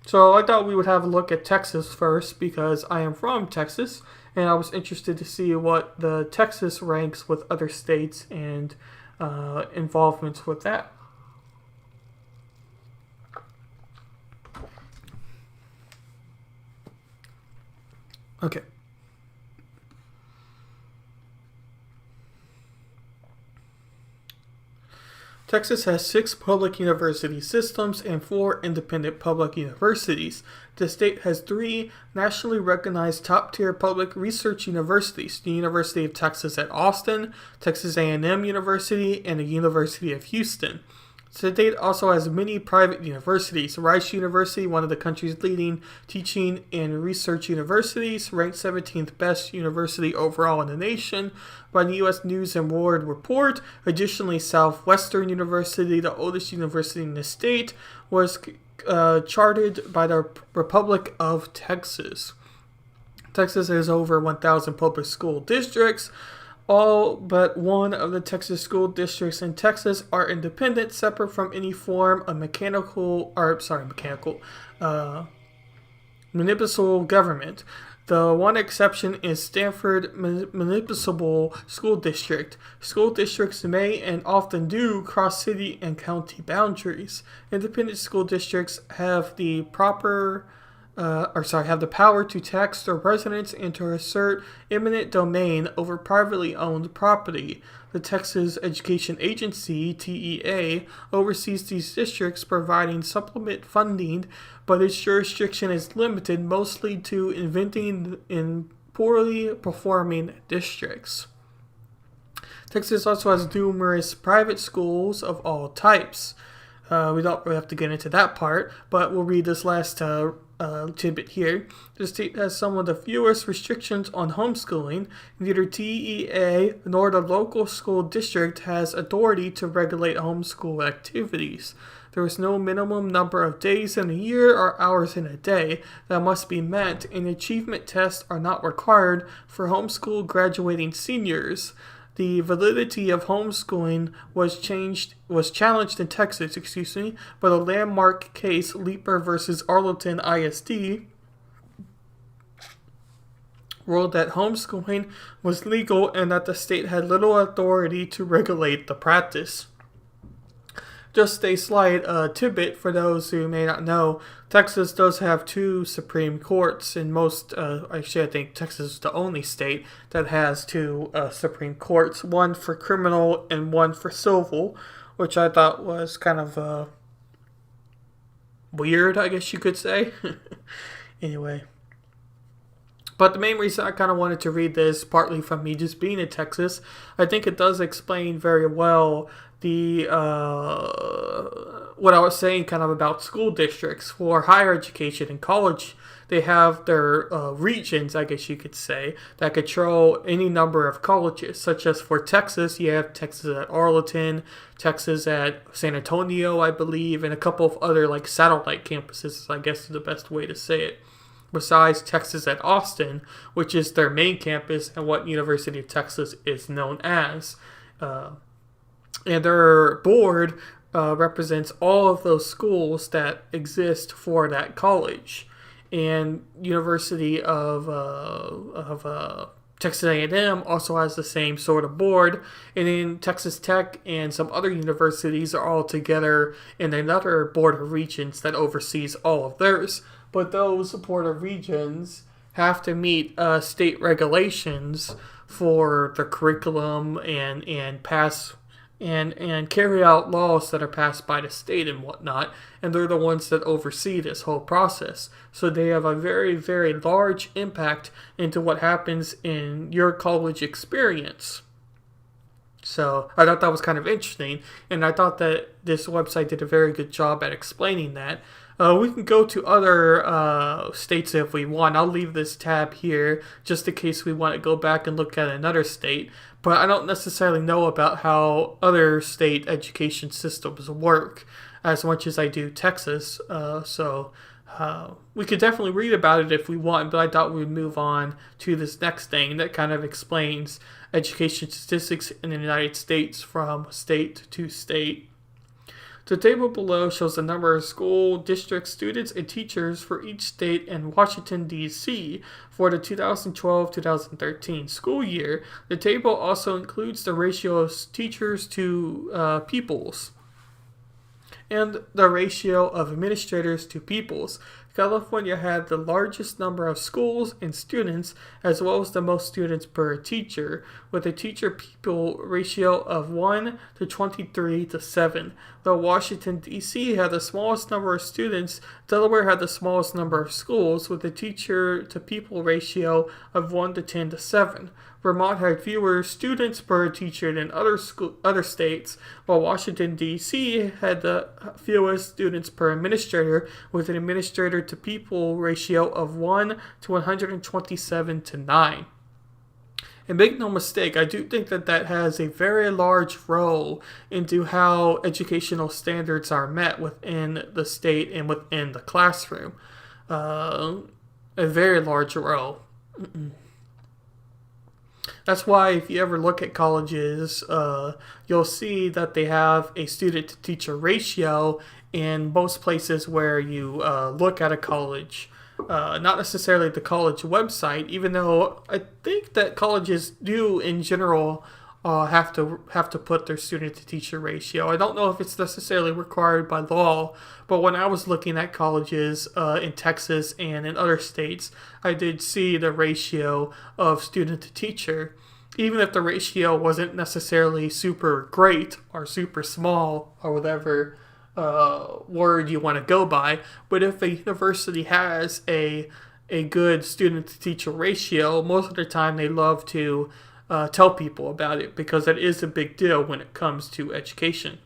So I thought we would have a look at Texas first because I am from Texas. And I was interested to see what the Texas ranks with other states and involvements with that. Okay. Texas has 6 public university systems and 4 independent public universities. The state has 3 nationally recognized top-tier public research universities: the University of Texas at Austin, Texas A&M University, and the University of Houston. The state also has many private universities. Rice University, one of the country's leading teaching and research universities, ranked 17th best university overall in the nation by the U.S. News and World Report. Additionally, Southwestern University, the oldest university in the state, was chartered by the Republic of Texas. Texas has over 1,000 public school districts. All but one of the Texas school districts in Texas are independent, separate from any form of municipal government. The one exception is Stanford Municipal School District. School districts may and often do cross city and county boundaries. Independent school districts have the power to tax their residents and to assert eminent domain over privately owned property. The Texas Education Agency, TEA, oversees these districts, providing supplement funding, but its jurisdiction is limited mostly to investing in poorly performing districts. Texas also has numerous private schools of all types. We don't really have to get into that part, but we'll read this last tidbit here. The state has some of the fewest restrictions on homeschooling. Neither TEA nor the local school district has authority to regulate homeschool activities. There is no minimum number of days in a year or hours in a day that must be met, and achievement tests are not required for homeschool graduating seniors. The validity of homeschooling was challenged in Texas, by the landmark case Leeper versus Arlington ISD, ruled that homeschooling was legal and that the state had little authority to regulate the practice. Just a slight tidbit for those who may not know, Texas does have two Supreme Courts. In most, actually I think Texas is the only state that has two Supreme Courts, one for criminal and one for civil, which I thought was kind of weird, I guess you could say. Anyway. But the main reason I kind of wanted to read this, partly from me just being in Texas, I think it does explain very well the what I was saying kind of about school districts for higher education and college. They have their regions, I guess you could say, that control any number of colleges, such as for Texas, you have Texas at Arlington, Texas at San Antonio, I believe, and a couple of other like satellite campuses, I guess is the best way to say it. Besides Texas at Austin, which is their main campus and what University of Texas is known as. And their board represents all of those schools that exist for that college. And University of Texas A&M also has the same sort of board. And then Texas Tech and some other universities are all together in another board of regents that oversees all of theirs. But those board of regents have to meet state regulations for the curriculum and pass and carry out laws that are passed by the state and whatnot, and they're the ones that oversee this whole process. So they have a very, very large impact into what happens in your college experience. So I thought that was kind of interesting, and I thought that this website did a very good job at explaining that. We can go to other states if we want. I'll leave this tab here just in case we want to go back and look at another state. But I don't necessarily know about how other state education systems work as much as I do Texas. So we could definitely read about it if we want, but I thought we'd move on to this next thing that kind of explains education statistics in the United States from state to state. The table below shows the number of school district students and teachers for each state in Washington, D.C. for the 2012-2013 school year. The table also includes the ratio of teachers to pupils and the ratio of administrators to pupils. California had the largest number of schools and students, as well as the most students per teacher, with a teacher-pupil ratio of 1 to 23 to 7. Though Washington, D.C. had the smallest number of students, Delaware had the smallest number of schools, with a teacher-to-pupil ratio of 1 to 10 to 7. Vermont had fewer students per teacher than other states, while Washington, D.C. had the fewest students per administrator, with an administrator-to-pupil ratio of 1 to 127 to 9. And make no mistake, I do think that that has a very large role into how educational standards are met within the state and within the classroom. A very large role. That's why if you ever look at colleges, you'll see that they have a student-to-teacher ratio in most places where you look at a college. Not necessarily the college website, even though I think that colleges do in general have to put their student-to-teacher ratio. I don't know if it's necessarily required by law, but when I was looking at colleges in Texas and in other states, I did see the ratio of student-to-teacher. Even if the ratio wasn't necessarily super great or super small or whatever word you want to go by, but if a university has a good student-to-teacher ratio, most of the time they love to tell people about it because it is a big deal when it comes to education.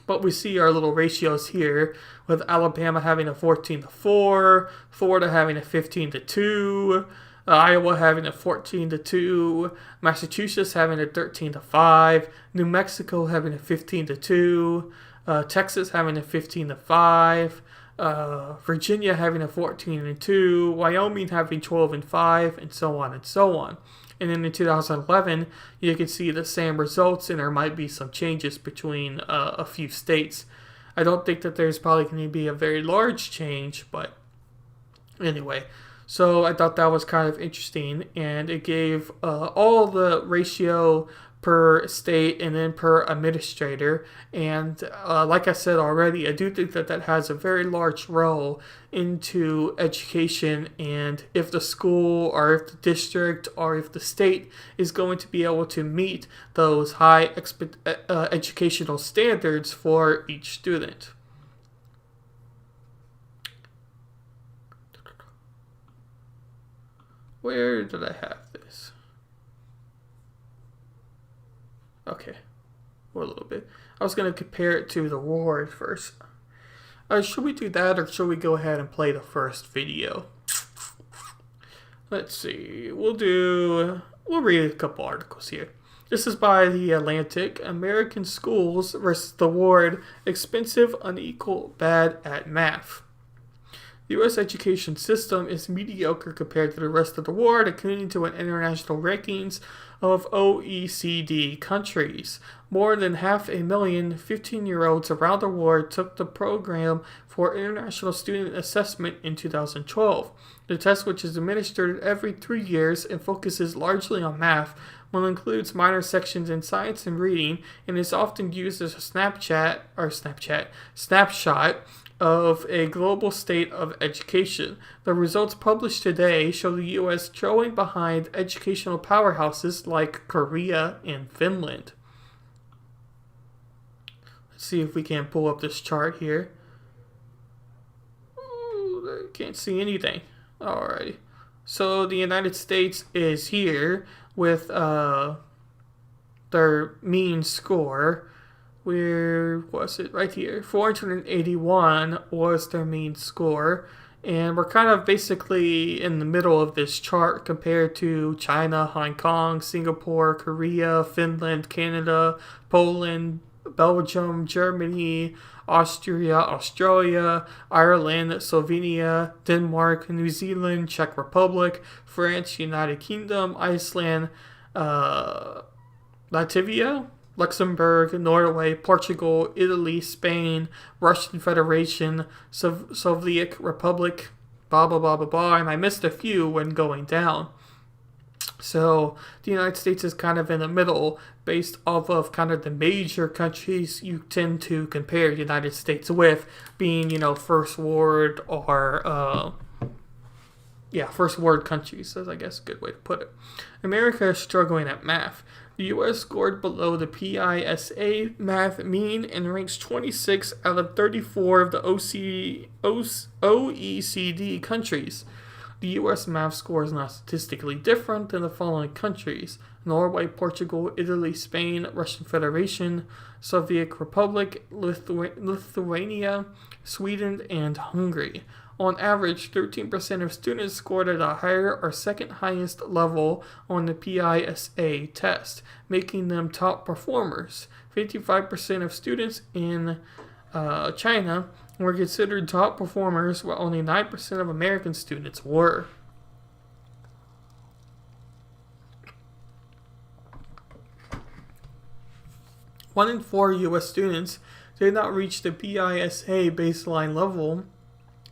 But we see our little ratios here with Alabama having a 14-4, Florida having a 15-2, Iowa having a 14-2, Massachusetts having a 13-5, New Mexico having a 15-2, Texas having a 15-5, Virginia having a 14-2, Wyoming having 12-5, and so on and so on. And then in 2011, you can see the same results, and there might be some changes between a few states. I don't think that there's probably going to be a very large change, but anyway. So I thought that was kind of interesting, and it gave all the ratio per state and then per administrator. And like I said already, I do think that that has a very large role into education, and if the school or if the district or if the state is going to be able to meet those high educational standards for each student. Where did I have this? Okay, or a little bit. I was going to compare it to the award first. Should we do that, or should we go ahead and play the first video? Let's see. We'll read a couple articles here. This is by The Atlantic. American Schools versus the Award. Expensive, unequal, bad at math. The U.S. education system is mediocre compared to the rest of the world, according to an international rankings of OECD countries. More than 500,000 15-year-olds around the world took the program for international student assessment in 2012. The test, which is administered every 3 years and focuses largely on math, will include minor sections in science and reading, and is often used as a snapshot of a global state of education. The results published today show the U.S. trailing behind educational powerhouses like Korea and Finland. Let's see if we can pull up this chart here. Ooh, I can't see anything. Alrighty. So the United States is here with their mean score. Where was it? Right here. 481 was their mean score. And we're kind of basically in the middle of this chart compared to China, Hong Kong, Singapore, Korea, Finland, Canada, Poland, Belgium, Germany, Austria, Australia, Ireland, Slovenia, Denmark, New Zealand, Czech Republic, France, United Kingdom, Iceland, Latvia, Luxembourg, Norway, Portugal, Italy, Spain, Russian Federation, Soviet Republic, blah, blah, blah, blah, blah, and I missed a few when going down. So the United States is kind of in the middle based off of kind of the major countries you tend to compare the United States with, being, first world or, first world countries, is I guess a good way to put it. America is struggling at math. The U.S. scored below the PISA math mean and ranks 26 out of 34 of the OECD countries. The U.S. math score is not statistically different than the following countries: Norway, Portugal, Italy, Spain, Russian Federation, Soviet Republic, Lithuania, Sweden, and Hungary. On average, 13% of students scored at a higher or second highest level on the PISA test, making them top performers. 55% of students in China were considered top performers, while only 9% of American students were. One in 4 U.S. students did not reach the PISA baseline level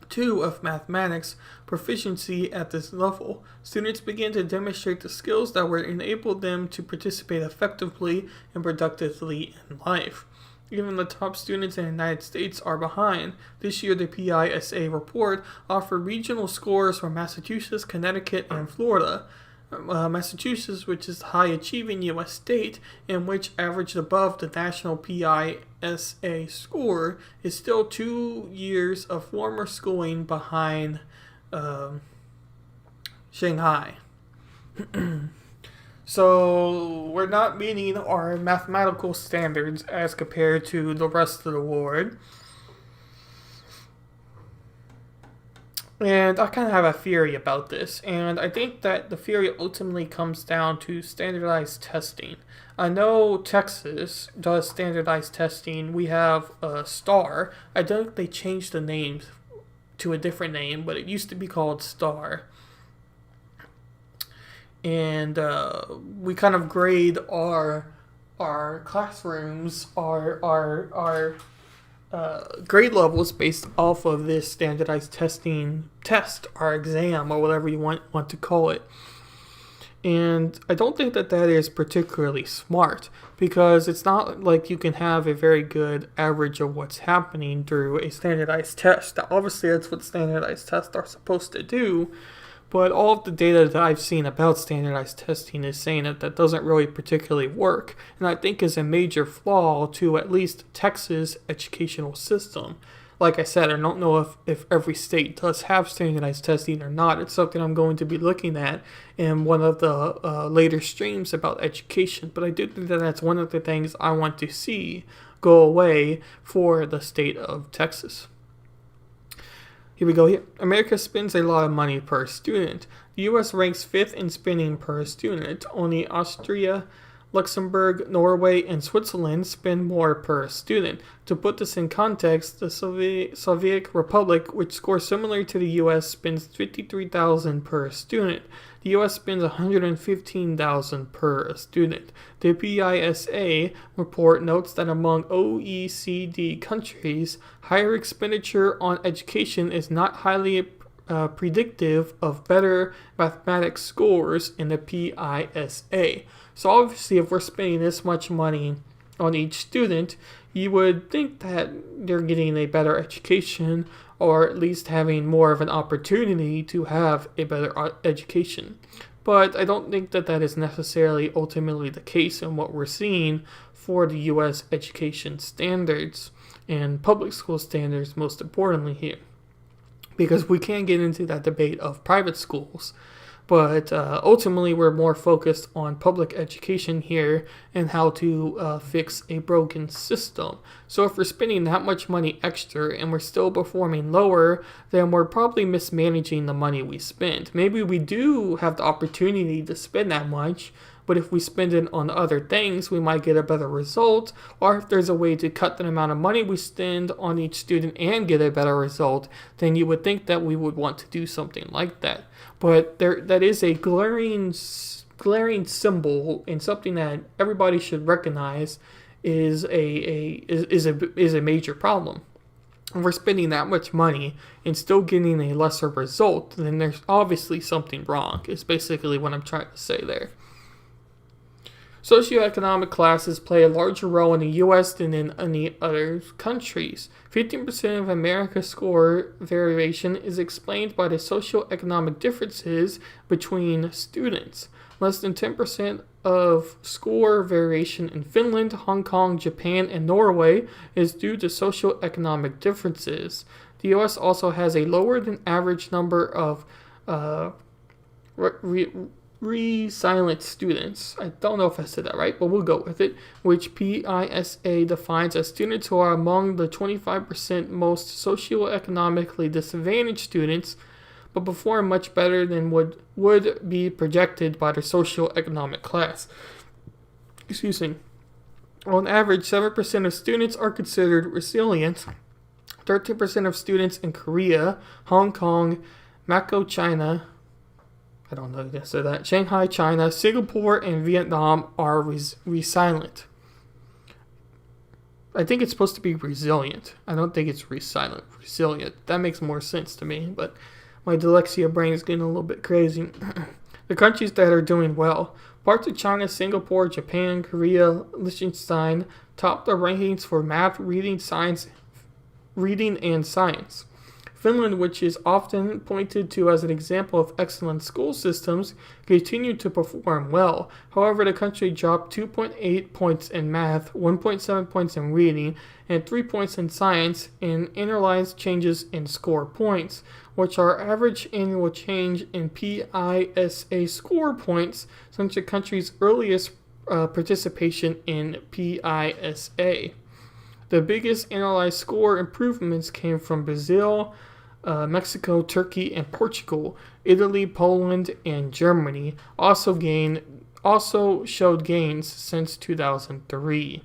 2 of mathematics proficiency. At this level, students began to demonstrate the skills that would enable them to participate effectively and productively in life. Even the top students in the United States are behind. This year, the PISA report offered regional scores for Massachusetts, Connecticut, and Florida. Massachusetts, which is a high-achieving U.S. state and which averaged above the national PISA score, is still 2 years of former schooling behind Shanghai. So we're not meeting our mathematical standards as compared to the rest of the world. And I kind of have a theory about this, and I think that the theory ultimately comes down to standardized testing. I know Texas does standardized testing. We have STAR. I don't think they changed the name to a different name, but it used to be called STAR. And we kind of grade our classrooms, our grade levels based off of this standardized test or exam or whatever you want to call it. And I don't think that is particularly smart, because it's not like you can have a very good average of what's happening through a standardized test. Now, obviously, that's what standardized tests are supposed to do, but all of the data that I've seen about standardized testing is saying that doesn't really particularly work, and I think is a major flaw to at least Texas' educational system. Like I said, I don't know if every state does have standardized testing or not. It's something I'm going to be looking at in one of the later streams about education. But I do think that that's one of the things I want to see go away for the state of Texas. Here we go here. America spends a lot of money per student. The U.S. ranks 5th in spending per student. Only Austria, Luxembourg, Norway, and Switzerland spend more per student. To put this in context, the Soviet Republic, which scores similar to the U.S., spends $53,000 per student. The U.S. spends $115,000 per student. The PISA report notes that among OECD countries, higher expenditure on education is not highly predictive of better mathematics scores in the PISA. So obviously, if we're spending this much money on each student, you would think that they're getting a better education, or at least having more of an opportunity to have a better education. But I don't think that is necessarily ultimately the case in what we're seeing for the U.S. education standards and public school standards, most importantly here. Because we can get into that debate of private schools, but ultimately we're more focused on public education here and how to fix a broken system. So if we're spending that much money extra and we're still performing lower, then we're probably mismanaging the money we spend. Maybe we do have the opportunity to spend that much, but if we spend it on other things, we might get a better result. Or if there's a way to cut the amount of money we spend on each student and get a better result, then you would think that we would want to do something like that. But that is a glaring symbol, and something that everybody should recognize is a major problem. If we're spending that much money and still getting a lesser result, then there's obviously something wrong, is basically what I'm trying to say there. Socioeconomic classes play a larger role in the U.S. than in any other countries. 15% of America's score variation is explained by the socioeconomic differences between students. Less than 10% of score variation in Finland, Hong Kong, Japan, and Norway is due to socioeconomic differences. The U.S. also has a lower than average number of resilient students. I don't know if I said that right, but we'll go with it, which PISA defines as students who are among the 25% most socioeconomically disadvantaged students, but perform much better than would be projected by their socioeconomic class. Excuse me. On average, 7% of students are considered resilient. 13% of students in Korea, Hong Kong, Macau, China, I don't know if I said that, Shanghai, China, Singapore, and Vietnam are resilient. I think it's supposed to be resilient. I don't think it's resilient. That makes more sense to me, but my dyslexia brain is getting a little bit crazy. The countries that are doing well: parts of China, Singapore, Japan, Korea, Liechtenstein top the rankings for math, reading, and science. Finland, which is often pointed to as an example of excellent school systems, continued to perform well. However, the country dropped 2.8 points in math, 1.7 points in reading, and 3 points in science in annualized changes in score points, which are average annual change in PISA score points since the country's earliest participation in PISA. The biggest annualized score improvements came from Brazil, Mexico, Turkey, and Portugal. Italy, Poland, and Germany also showed gains since 2003.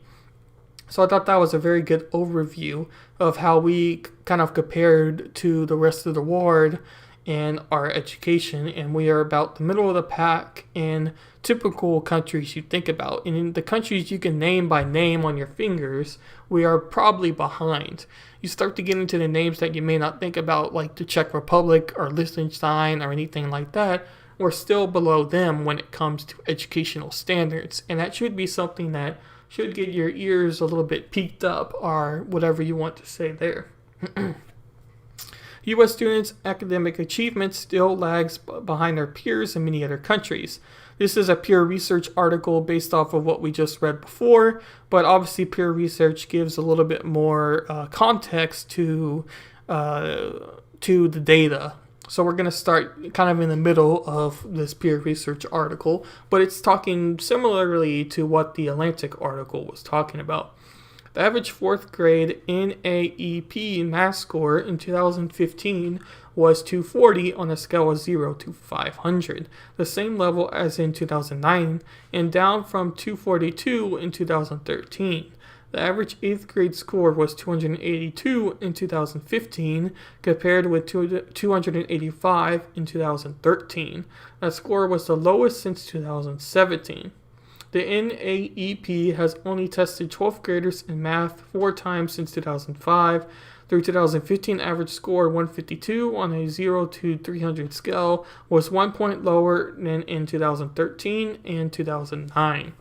So I thought that was a very good overview of how we kind of compared to the rest of the world in our education, and we are about the middle of the pack in typical countries you think about. And in the countries you can name by name on your fingers, we are probably behind. You start to get into the names that you may not think about, like the Czech Republic or Liechtenstein or anything like that. We're still below them when it comes to educational standards, and that should be something that should get your ears a little bit peaked up, or whatever you want to say there. U.S. students' academic achievement still lags behind their peers in many other countries. This is a peer research article based off of what we just read before, but obviously peer research gives a little bit more context to the data. So we're going to start kind of in the middle of this peer research article, but it's talking similarly to what the Atlantic article was talking about. The average 4th grade NAEP math score in 2015 was 240 on a scale of 0 to 500, the same level as in 2009, and down from 242 in 2013. The average 8th grade score was 282 in 2015, compared with 285 in 2013. That score was the lowest since 2017. The NAEP has only tested 12th graders in math 4 times since 2005. Through 2015, average score 152 on a 0 to 300 scale was 1 point lower than in 2013 and 2009.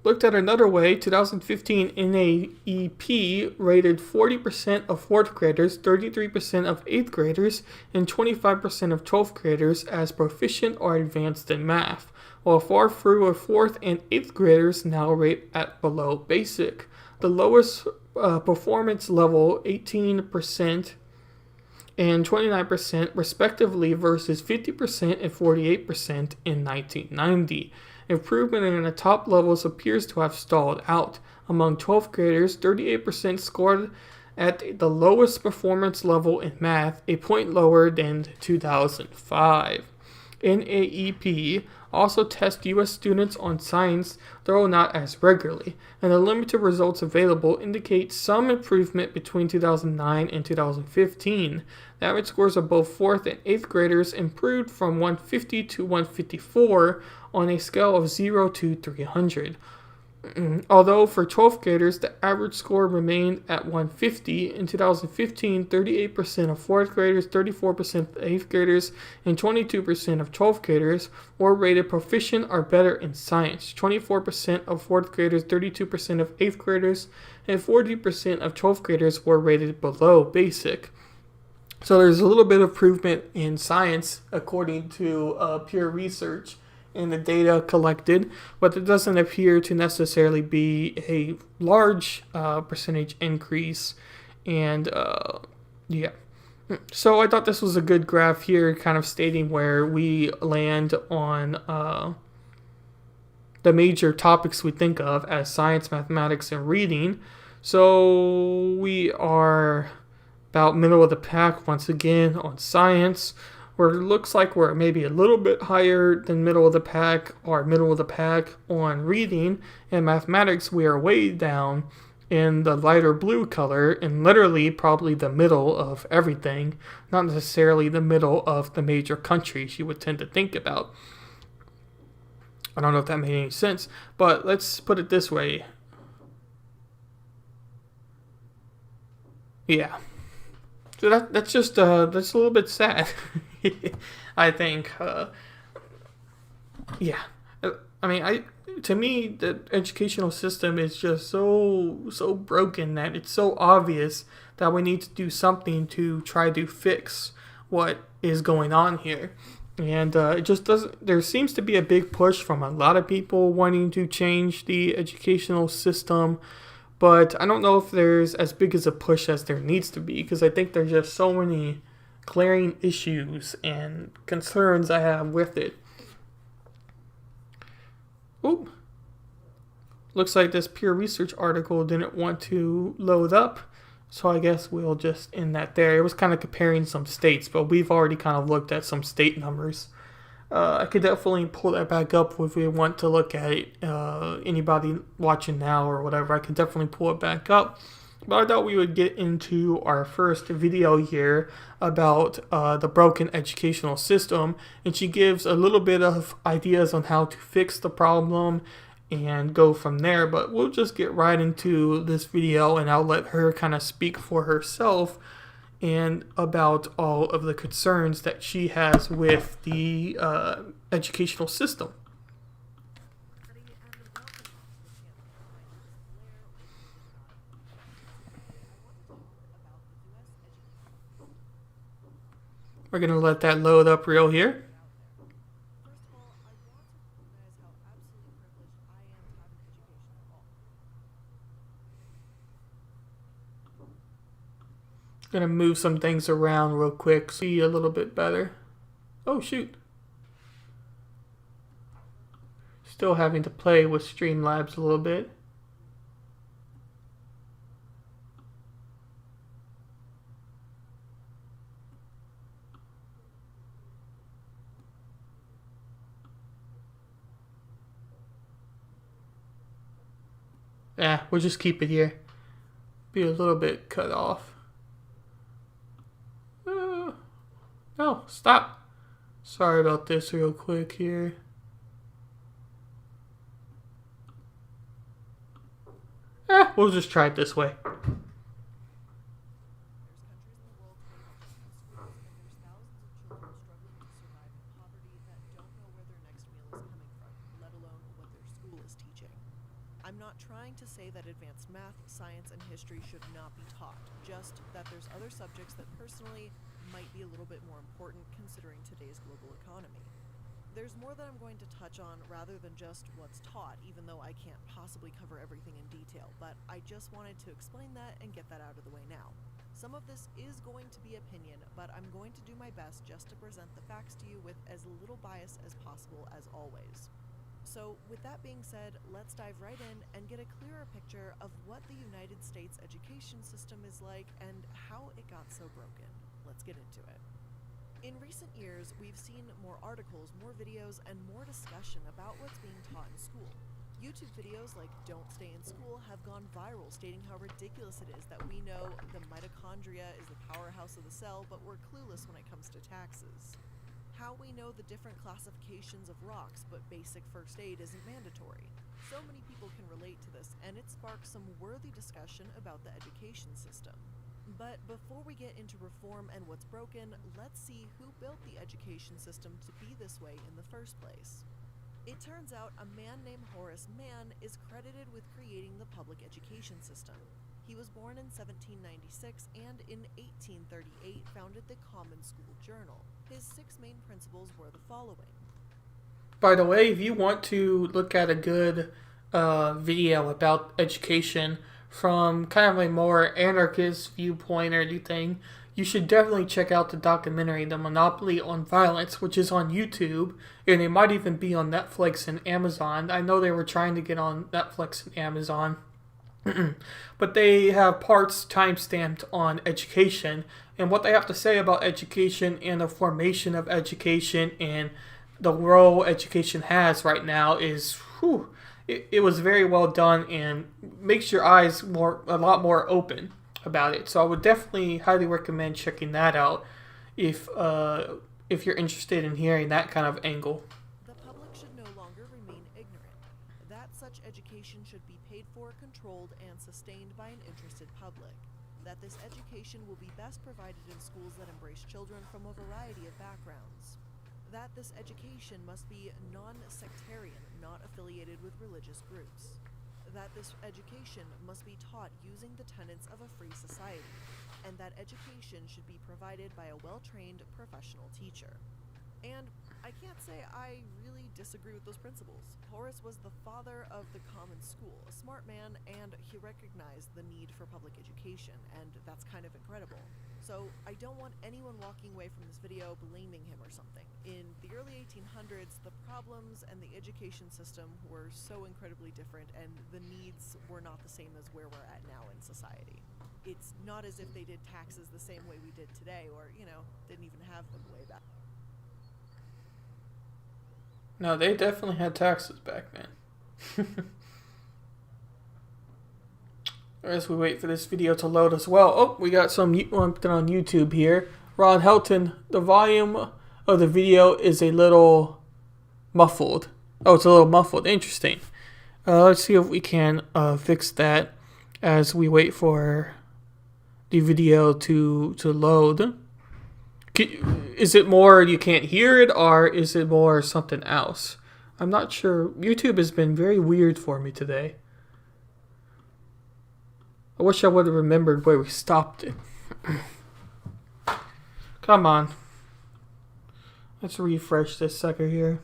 Looked at another way, 2015 NAEP rated 40% of 4th graders, 33% of 8th graders, and 25% of 12th graders as proficient or advanced in math, while far fewer 4th and 8th graders now rate at below basic. The lowest performance level, 18% and 29% respectively, versus 50% and 48% in 1990. Improvement in the top levels appears to have stalled out. Among 12th graders, 38% scored at the lowest performance level in math, a point lower than 2005. NAEP also tests U.S. students on science, though not as regularly, and the limited results available indicate some improvement between 2009 and 2015. The average scores of both 4th and 8th graders improved from 150 to 154 on a scale of 0 to 300. Although for 12th graders, the average score remained at 150. In 2015, 38% of 4th graders, 34% of 8th graders, and 22% of 12th graders were rated proficient or better in science. 24% of 4th graders, 32% of 8th graders, and 40% of 12th graders were rated below basic. So there's a little bit of improvement in science according to peer research in the data collected, but it doesn't appear to necessarily be a large percentage increase. And yeah, so I thought this was a good graph here, kind of stating where we land on the major topics we think of as science, mathematics, and reading. So we are about middle of the pack once again on science, where it looks like we're maybe a little bit higher than middle of the pack, or middle of the pack on reading. And mathematics, we are way down in the lighter blue color, and literally probably the middle of everything, not necessarily the middle of the major countries you would tend to think about. I don't know if that made any sense, but let's put it this way. Yeah. So that's just that's a little bit sad. I think. Yeah. I mean, to me, the educational system is just so broken that it's so obvious that we need to do something to try to fix what is going on here. And it just doesn't. There seems to be a big push from a lot of people wanting to change the educational system. But I don't know if there's as big as a push as there needs to be, because I think there's just so many glaring issues and concerns I have with it. Ooh. Looks like this peer research article didn't want to load up, so I guess we'll just end that there. It was kind of comparing some states, but we've already kind of looked at some state numbers. I could definitely pull that back up if we want to look at it. Anybody watching now or whatever, I could definitely pull it back up. But I thought we would get into our first video here about the broken educational system, and she gives a little bit of ideas on how to fix the problem and go from there. But we'll just get right into this video, and I'll let her kind of speak for herself and about all of the concerns that she has with the educational system. We're going to let that load up real here. Going to move some things around real quick, see a little bit better. Oh shoot. Still having to play with Streamlabs a little bit. We'll just keep it here. Be a little bit cut off. No, stop. Sorry about this real quick here. We'll just try it this way. I'm not trying to say that advanced math, science, and history should not be taught, just that there's other subjects that personally might be a little bit more important considering today's global economy. There's more that I'm going to touch on rather than just what's taught, even though I can't possibly cover everything in detail, but I just wanted to explain that and get that out of the way now. Some of this is going to be opinion, but I'm going to do my best just to present the facts to you with as little bias as possible as always. So, with that being said, let's dive right in and get a clearer picture of what the United States education system is like and how it got so broken. Let's get into it. In recent years, we've seen more articles, more videos, and more discussion about what's being taught in school. YouTube videos like Don't Stay in School have gone viral, stating how ridiculous it is that we know the mitochondria is the powerhouse of the cell, but we're clueless when it comes to taxes. How we know the different classifications of rocks, but basic first aid isn't mandatory. So many people can relate to this, and it sparks some worthy discussion about the education system. But before we get into reform and what's broken, let's see who built the education system to be this way in the first place. It turns out a man named Horace Mann is credited with creating the public education system. He was born in 1796 and in 1838 founded the Common School Journal. His 6 main principles were the following. By the way, if you want to look at a good video about education from kind of a more anarchist viewpoint or anything, you should definitely check out the documentary The Monopoly on Violence, which is on YouTube, and it might even be on Netflix and Amazon. I know they were trying to get on Netflix and Amazon. But they have parts timestamped on education and what they have to say about education and the formation of education and the role education has right now is, it was very well done and makes your eyes a lot more open about it. So I would definitely highly recommend checking that out if you're interested in hearing that kind of angle. The public should no longer remain ignorant. That such education should be paid for, controlled, and sustained by an interested public. That this education will be best provided in schools that embrace children from a variety of backgrounds. That this education must be non-sectarian, not affiliated with religious groups. That this education must be taught using the tenets of a free society, and that education should be provided by a well-trained professional teacher. And I can't say I really disagree with those principles. Horace was the father of the common school, a smart man, and he recognized the need for public education, and that's kind of incredible. So I don't want anyone walking away from this video blaming him or something. In the early 1800s, the problems and the education system were so incredibly different, and the needs were not the same as where we're at now in society. It's not as if they did taxes the same way we did today, or, didn't even have them way back. No, they definitely had taxes back then. As we wait for this video to load as well. Oh, we got something on YouTube here. Ron Helton, the volume of the video is a little muffled. Oh, it's a little muffled. Interesting. Let's see if we can fix that as we wait for the video to load. Is it more you can't hear it, or is it more something else? I'm not sure. YouTube has been very weird for me today. I wish I would have remembered where we stopped it. Come on. Let's refresh this sucker here.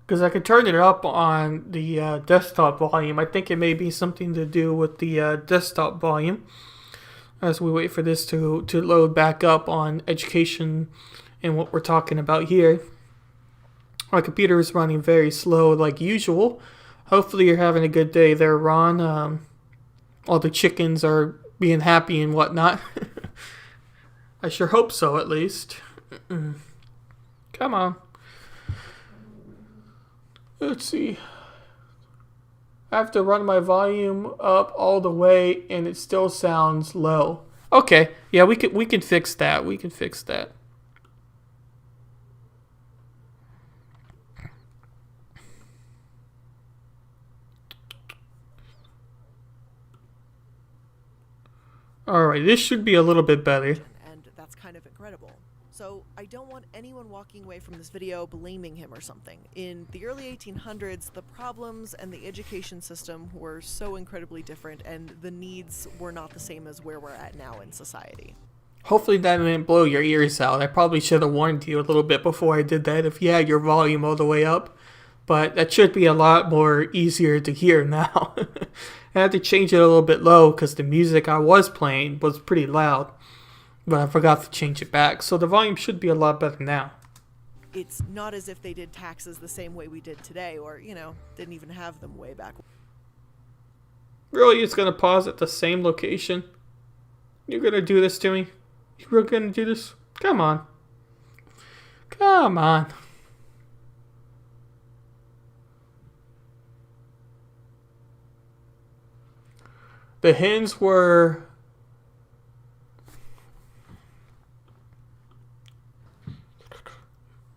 Because I could turn it up on the desktop volume. I think it may be something to do with the desktop volume. As we wait for this to load back up on education and what we're talking about here. My computer is running very slow like usual. Hopefully you're having a good day there, Ron. All the chickens are being happy and whatnot. I sure hope so, at least. Come on. Let's see. I have to run my volume up all the way and it still sounds low. Okay, yeah, we can fix that. We can fix that. Alright, this should be a little bit better. And that's kind of incredible. So I don't want anyone walking away from this video blaming him or something. In the early 1800s, the problems and the education system were so incredibly different, and the needs were not the same as where we're at now in society. Hopefully that didn't blow your ears out. I probably should have warned you a little bit before I did that if you had your volume all the way up. But that should be a lot more easier to hear now. I had to change it a little bit low because the music I was playing was pretty loud. But I forgot to change it back, so the volume should be a lot better now. It's not as if they did taxes the same way we did today, or, didn't even have them way back. Really, it's going to pause at the same location? You're going to do this to me? You're going to do this? Come on. Come on. The hens were...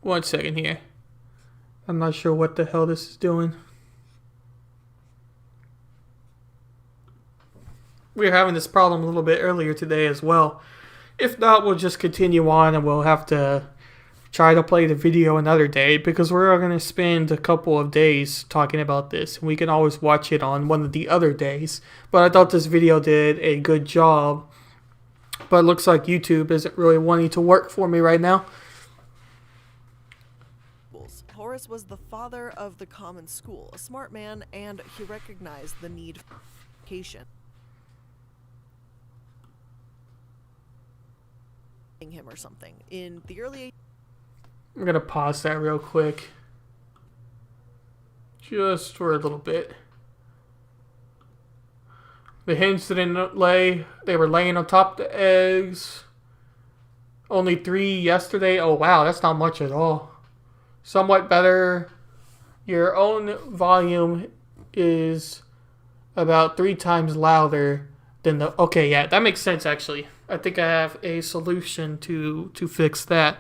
One second here. I'm not sure what the hell this is doing. We were having this problem a little bit earlier today as well. If not, we'll just continue on and we'll have to try to play the video another day because we're going to spend a couple of days talking about this. And we can always watch it on one of the other days. But I thought this video did a good job. But it looks like YouTube isn't really wanting to work for me right now. Horace was the father of the common school, a smart man, and he recognized the need for education. Him or something. In the early... I'm going to pause that real quick. Just for a little bit. The hens didn't lay. They were laying on top of the eggs. Only 3 yesterday. Oh, wow. That's not much at all. Somewhat better. Your own volume is about 3 times louder than the... Okay, yeah, that makes sense, actually. I think I have a solution to fix that,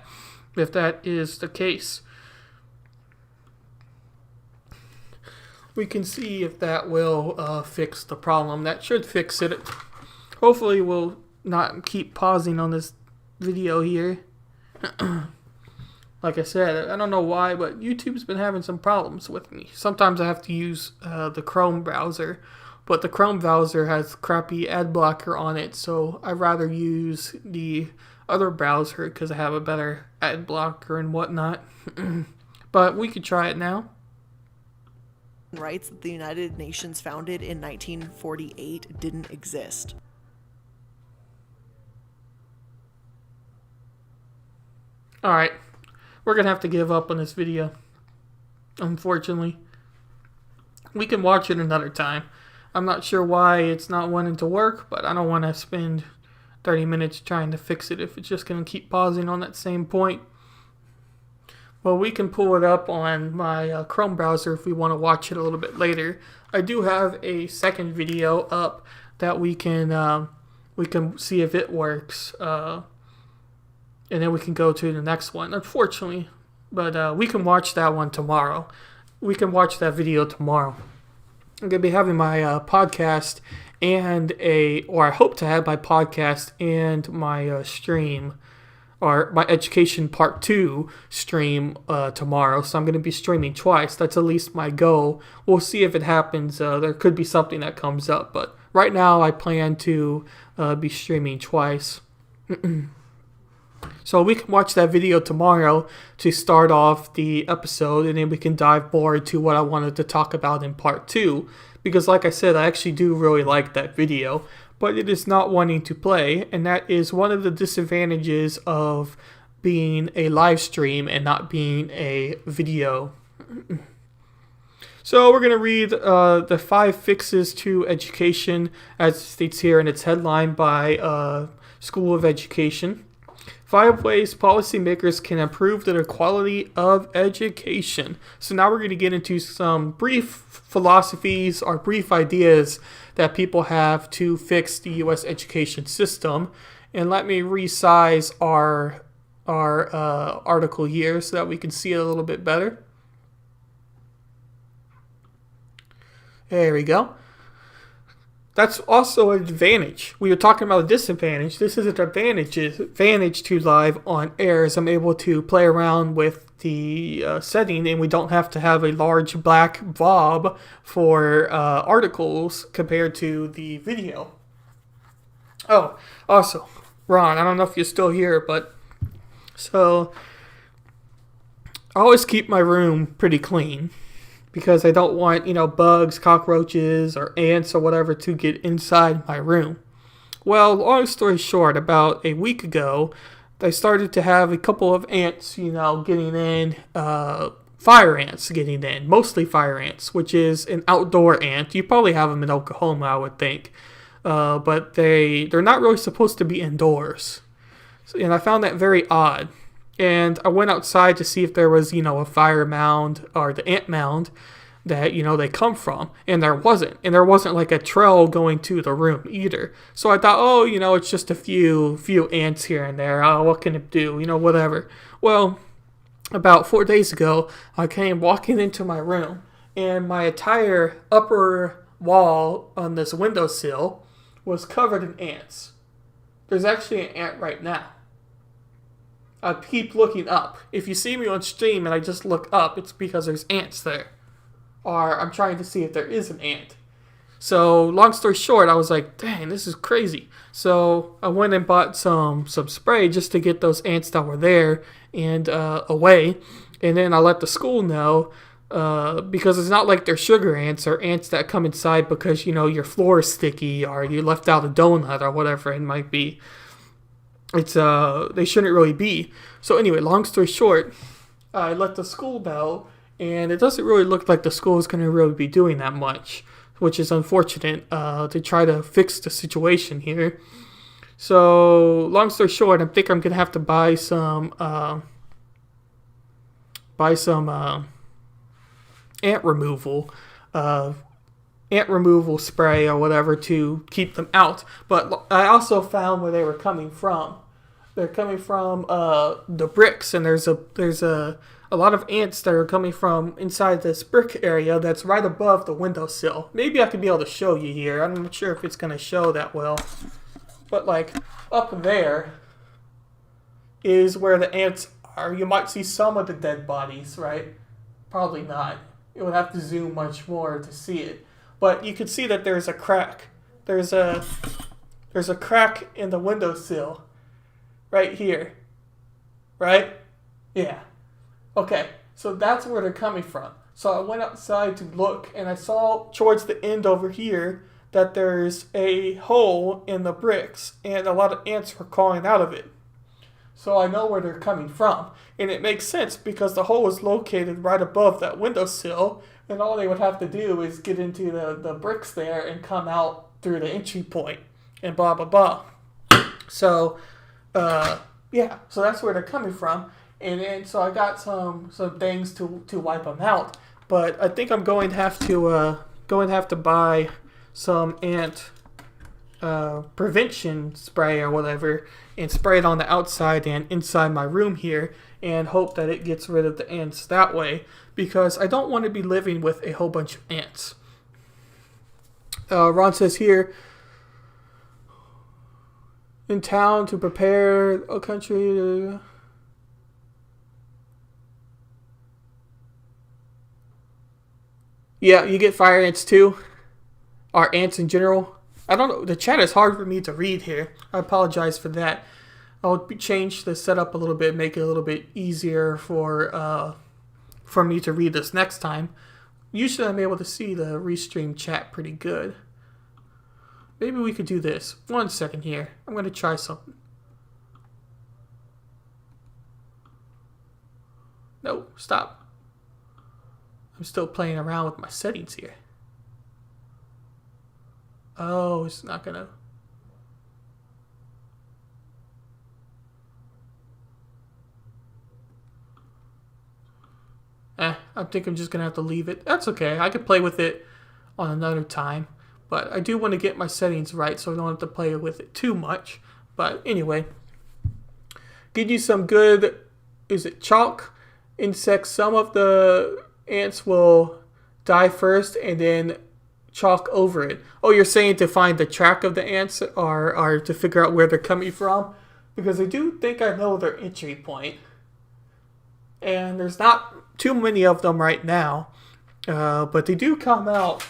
if that is the case. We can see if that will fix the problem. That should fix it. Hopefully we'll not keep pausing on this video here. Like I said, I don't know why, but YouTube's been having some problems with me. Sometimes I have to use the Chrome browser, but the Chrome browser has crappy ad blocker on it, so I'd rather use the other browser because I have a better ad blocker and whatnot. But we could try it now. Rights that the United Nations founded in 1948 didn't exist. Alright. We're going to have to give up on this video, unfortunately. We can watch it another time. I'm not sure why it's not wanting to work, but I don't want to spend 30 minutes trying to fix it if it's just going to keep pausing on that same point. Well, we can pull it up on my Chrome browser if we want to watch it a little bit later. I do have a second video up that we can see if it works, and then we can go to the next one. Unfortunately, but we can watch that one tomorrow. We can watch that video tomorrow. I'm gonna be having my podcast or I hope to have my podcast and my stream, or my education part 2 stream tomorrow. So I'm going to be streaming twice. That's at least my goal. We'll see if it happens. There could be something that comes up. But right now I plan to be streaming twice. So we can watch that video tomorrow to start off the episode. And then we can dive more into what I wanted to talk about in part 2. Because like I said, I actually do really like that video. But it is not wanting to play, and that is one of the disadvantages of being a live stream and not being a video. So we're going to read the 5 fixes to education, as it states here in its headline by School of Education. 5 ways policymakers can improve the quality of education. So now we're going to get into some brief philosophies or brief ideas that people have to fix the U.S. education system. And let me resize our article here so that we can see it a little bit better. There we go. That's also an advantage. We were talking about a disadvantage. This is an advantage to live on air, as I'm able to play around with the setting, and we don't have to have a large black blob for articles compared to the video. Oh, also, Ron, I don't know if you're still here, but so I always keep my room pretty clean, because I don't want, bugs, cockroaches, or ants or whatever to get inside my room. Well, long story short, about a week ago, I started to have a couple of ants, getting in, fire ants getting in, mostly fire ants, which is an outdoor ant. You probably have them in Oklahoma, I would think. But they're not really supposed to be indoors. And I found that very odd. And I went outside to see if there was, a fire mound or the ant mound that, they come from. And there wasn't. And there wasn't like a trail going to the room either. So I thought, it's just a few ants here and there. Oh, what can it do? Whatever. Well, about 4 days ago, I came walking into my room. And my entire upper wall on this windowsill was covered in ants. There's actually an ant right now. I keep looking up. If you see me on stream and I just look up, it's because there's ants there. Or I'm trying to see if there is an ant. So, long story short, I was like, dang, this is crazy. So, I went and bought some spray just to get those ants that were there and away. And then I let the school know, because it's not like they're sugar ants or ants that come inside because, your floor is sticky or you left out a donut or whatever it might be. They shouldn't really be. So anyway, long story short, I let the school know, and it doesn't really look like the school is going to really be doing that much, which is unfortunate, to try to fix the situation here. So long story short, I think I'm going to have to buy some ant removal spray or whatever to keep them out. But I also found where they were coming from. They're coming from the bricks, and there's a lot of ants that are coming from inside this brick area that's right above the windowsill. Maybe I could be able to show you here. I'm not sure if it's going to show that well. But like up there is where the ants are. You might see some of the dead bodies, right? Probably not. You would have to zoom much more to see it. But you can see that there's a crack. There's a crack in the windowsill. Right here. Right? Yeah. Okay. So that's where they're coming from. So I went outside to look, and I saw towards the end over here that there's a hole in the bricks, and a lot of ants were crawling out of it. So I know where they're coming from. And it makes sense because the hole is located right above that windowsill, and all they would have to do is get into the bricks there and come out through the entry point and blah, blah, blah. So, so that's where they're coming from. And then so I got some things to wipe them out. But I think I'm going to have to buy some ant prevention spray or whatever, and spray it on the outside and inside my room here, and hope that it gets rid of the ants that way, because I don't want to be living with a whole bunch of ants. Ron says here, in town to prepare a country. Yeah, you get fire ants too, or ants in general. I don't know. The chat is hard for me to read here. I apologize for that. I'll change the setup a little bit, make it a little bit easier for me to read this next time. Usually I'm able to see the restream chat pretty good. Maybe we could do this. 1 second here. I'm going to try something. No, stop. I'm still playing around with my settings here. Oh, it's not going to... I think I'm just going to have to leave it. That's okay. I could play with it on another time. But I do want to get my settings right so I don't have to play with it too much. But anyway. Give you some good... Is it chalk? Insects. Some of the ants will die first and then chalk over it. Oh, you're saying to find the track of the ants or to figure out where they're coming from? Because I do think I know their entry point. And there's not too many of them right now. But they do come out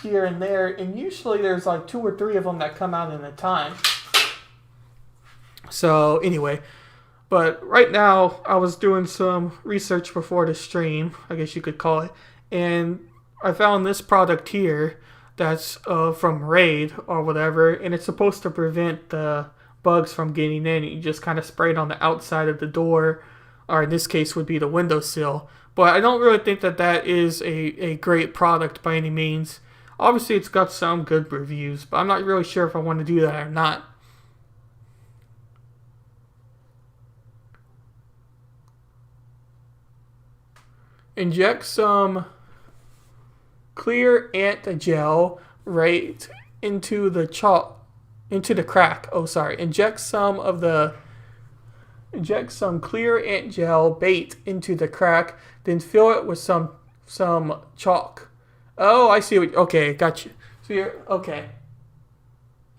here and there. And usually there's like 2 or 3 of them that come out in a time. So anyway. But right now I was doing some research before the stream, I guess you could call it. And I found this product here that's from Raid or whatever. And it's supposed to prevent the bugs from getting in. You just kind of spray it on the outside of the door. Or in this case would be the windowsill. But I don't really think that is a great product by any means. Obviously it's got some good reviews, but I'm not really sure if I want to do that or not. Inject some clear ant gel right into the crack. Oh, sorry. Inject some clear ant gel bait into the crack, then fill it with some chalk. Oh, I see what... Okay, got you. So you're... Okay.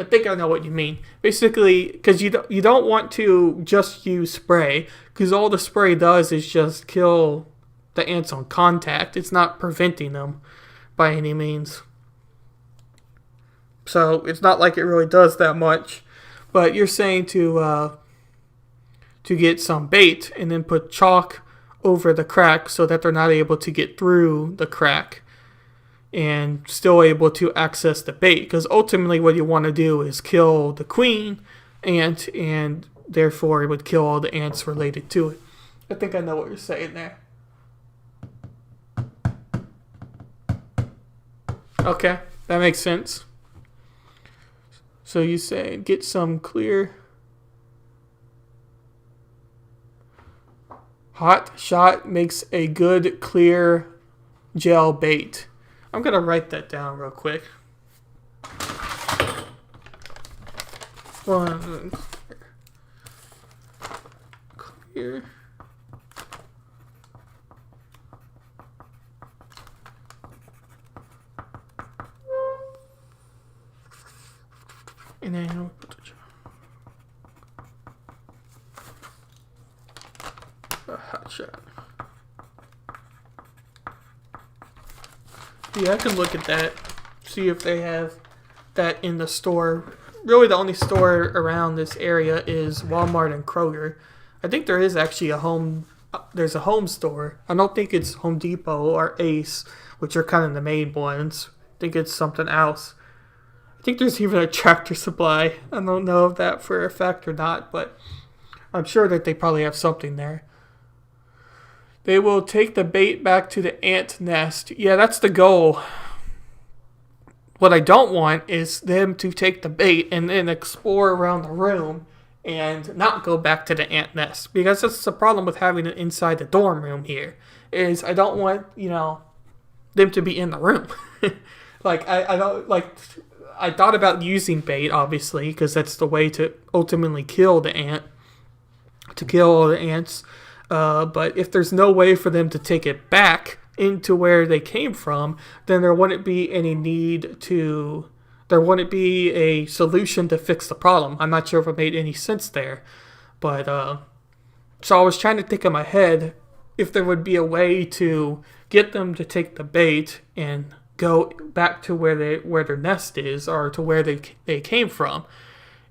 I think I know what you mean. Basically, because you don't want to just use spray, because all the spray does is just kill the ants on contact. It's not preventing them by any means. So it's not like it really does that much. But you're saying to get some bait and then put chalk over the crack so that they're not able to get through the crack and still able to access the bait. Because ultimately what you want to do is kill the queen ant, and therefore it would kill all the ants related to it. I think I know what you're saying there. Okay, that makes sense. So you say get some clear... Hot shot makes a good clear gel bait. I'm going to write that down real quick. Clear. And then we'll put a hot shot. Yeah, I can look at that. See if they have that in the store. Really the only store around this area is Walmart and Kroger. I think there is actually there's a home store. I don't think it's Home Depot or Ace, which are kind of the main ones. I think it's something else. I think there's even a Tractor Supply. I don't know if that for a fact or not, but I'm sure that they probably have something there. They will take the bait back to the ant nest. Yeah, that's the goal. What I don't want is them to take the bait and then explore around the room and not go back to the ant nest, because that's the problem with having it inside the dorm room here. Is I don't want them to be in the room. Like I don't like. I thought about using bait, obviously, because that's the way to ultimately kill the ant, to kill all the ants. But if there's no way for them to take it back into where they came from, then there wouldn't be any need to. There wouldn't be a solution to fix the problem. I'm not sure if it made any sense there, but so I was trying to think in my head if there would be a way to get them to take the bait and go back to where their nest is, or to where they came from.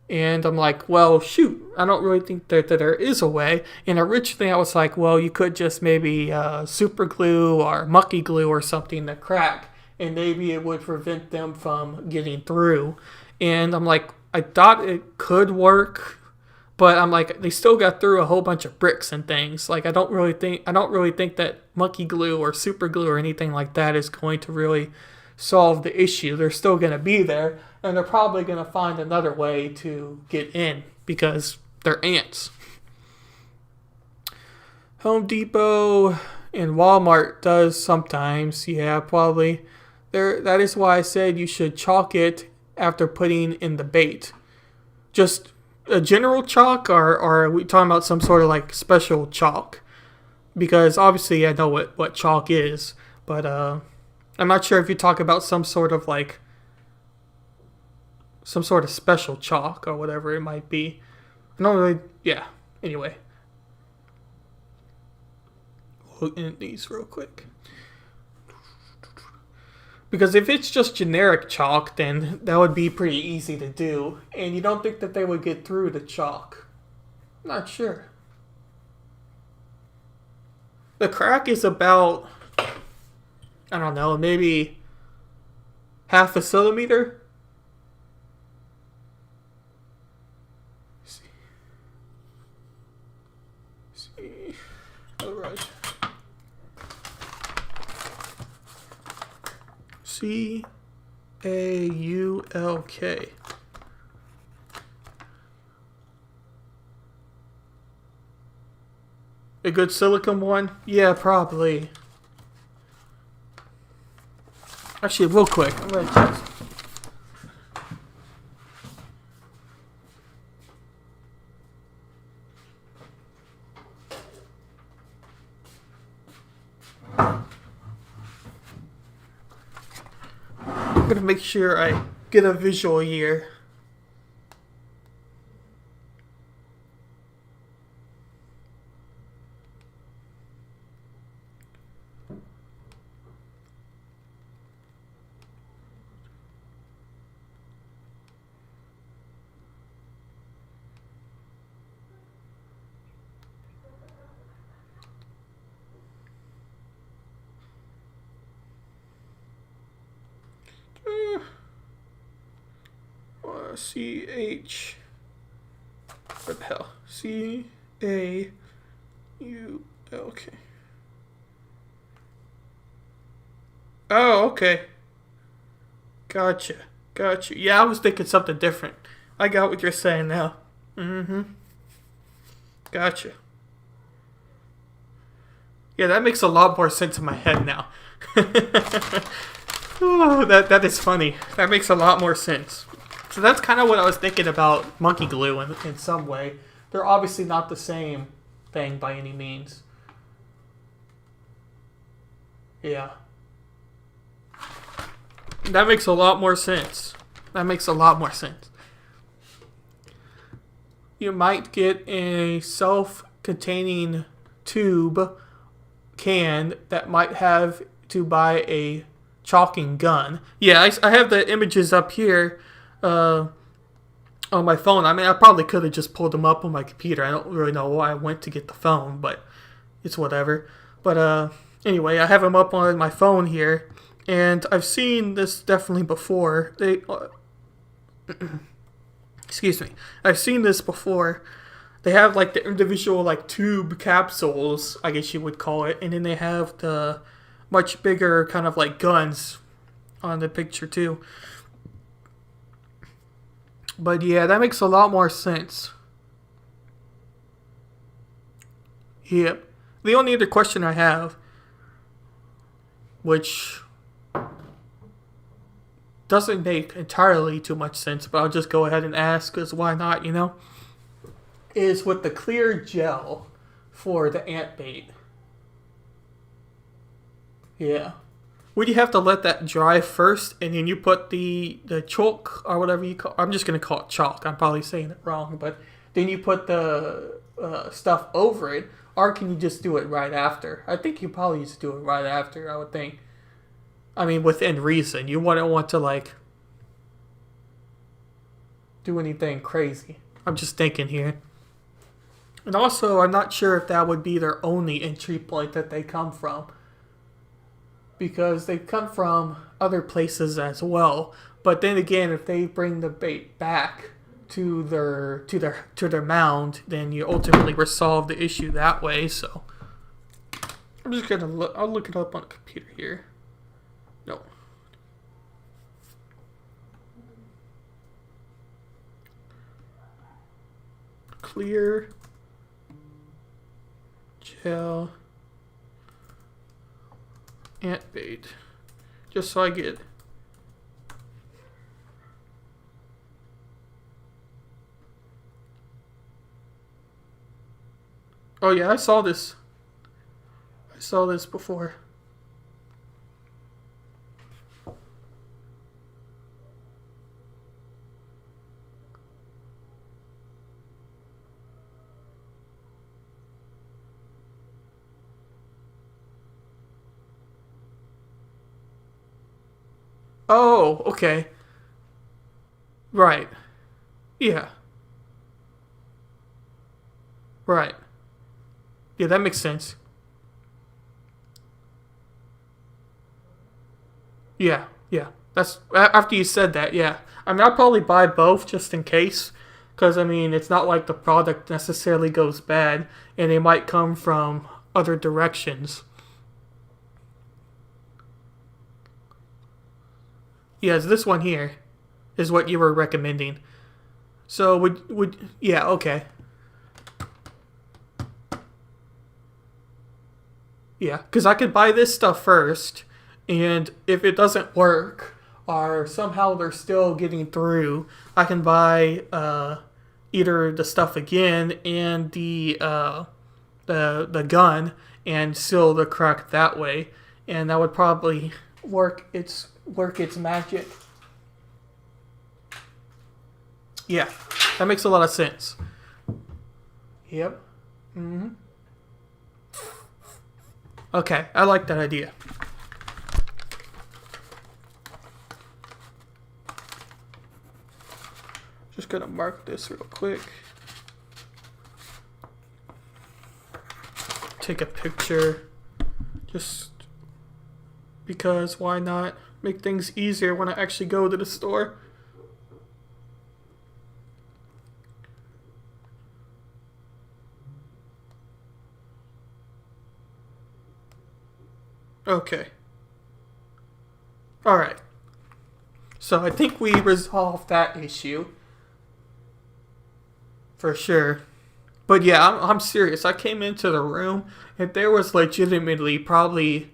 And I'm like, well, shoot, I don't really think that there is a way. And originally I was like, well, you could just maybe super glue or mucky glue or something to crack, and maybe it would prevent them from getting through. And I'm like, I thought it could work, but I'm like, they still got through a whole bunch of bricks and things. Like, I don't really think that mucky glue or super glue or anything like that is going to really solve the issue. They're still going to be there, and they're probably going to find another way to get in because they're ants. Home Depot and Walmart does sometimes. Yeah, probably. That is why I said you should chalk it after putting in the bait. Just a general chalk, or are we talking about some sort of like special chalk? Because obviously I know what chalk is, but I'm not sure if you talk about some sort of special chalk or whatever it might be. I don't really, yeah. Anyway, we'll look in these real quick. Because if it's just generic chalk, then that would be pretty easy to do. And you don't think that they would get through the chalk. Not sure. The crack is about, I don't know, maybe half a centimeter. Let's see. All right. CAULK. A good silicone one? Yeah, probably. Actually, real quick, I'm gonna check. I'm gonna make sure I get a visual here. CH. What the hell? CAULK. Oh, okay. Gotcha. Yeah, I was thinking something different. I got what you're saying now. Gotcha. Yeah, that makes a lot more sense in my head now. Oh, that is funny. That makes a lot more sense. So that's kind of what I was thinking about monkey glue in some way. They're obviously not the same thing by any means. Yeah. That makes a lot more sense. You might get a self-containing tube can that might have to buy a chalking gun. Yeah, I have the images up here on my phone. I mean, I probably could have just pulled them up on my computer. I don't really know why I went to get the phone, but it's whatever. But anyway, I have them up on my phone here, and I've seen this definitely before. Excuse me. I've seen this before. They have like the individual like tube capsules, I guess you would call it, and then they have the much bigger kind of like guns on the picture too. But yeah, that makes a lot more sense. Yep. The only other question I have, which doesn't make entirely too much sense, but I'll just go ahead and ask, because why not, is with the clear gel for the ant bait. Yeah. Would you have to let that dry first, and then you put the chalk, or whatever you call it? I'm just going to call it chalk. I'm probably saying it wrong, but then you put the stuff over it, or can you just do it right after? I think you probably just do it right after, I would think. I mean, within reason. You wouldn't want to, do anything crazy. I'm just thinking here. And also, I'm not sure if that would be their only entry point that they come from, because they come from other places as well. But then again, if they bring the bait back to their mound, then you ultimately resolve the issue that way. So I'm just gonna look. I'll look it up on the computer here. No. Clear gel ant bait, just so I get. Oh yeah, I saw this before. Oh, okay. Right. Yeah. Right. Yeah, that makes sense. Yeah, yeah. That's after you said that, yeah. I mean, I'll probably buy both just in case. Because, I mean, it's not like the product necessarily goes bad, and they might come from other directions. Yes, this one here is what you were recommending. So, yeah, okay. Yeah, because I could buy this stuff first, and if it doesn't work, or somehow they're still getting through, I can buy either the stuff again and the gun and seal the crack that way, and that would probably work its magic. Yeah, that makes a lot of sense. Yep. Mm-hmm. Okay, I like that idea. Just gonna mark this real quick. Take a picture. Just because why not? Make things easier when I actually go to the store. Okay. Alright. So I think we resolved that issue. For sure. But yeah, I'm serious. I came into the room and there was legitimately probably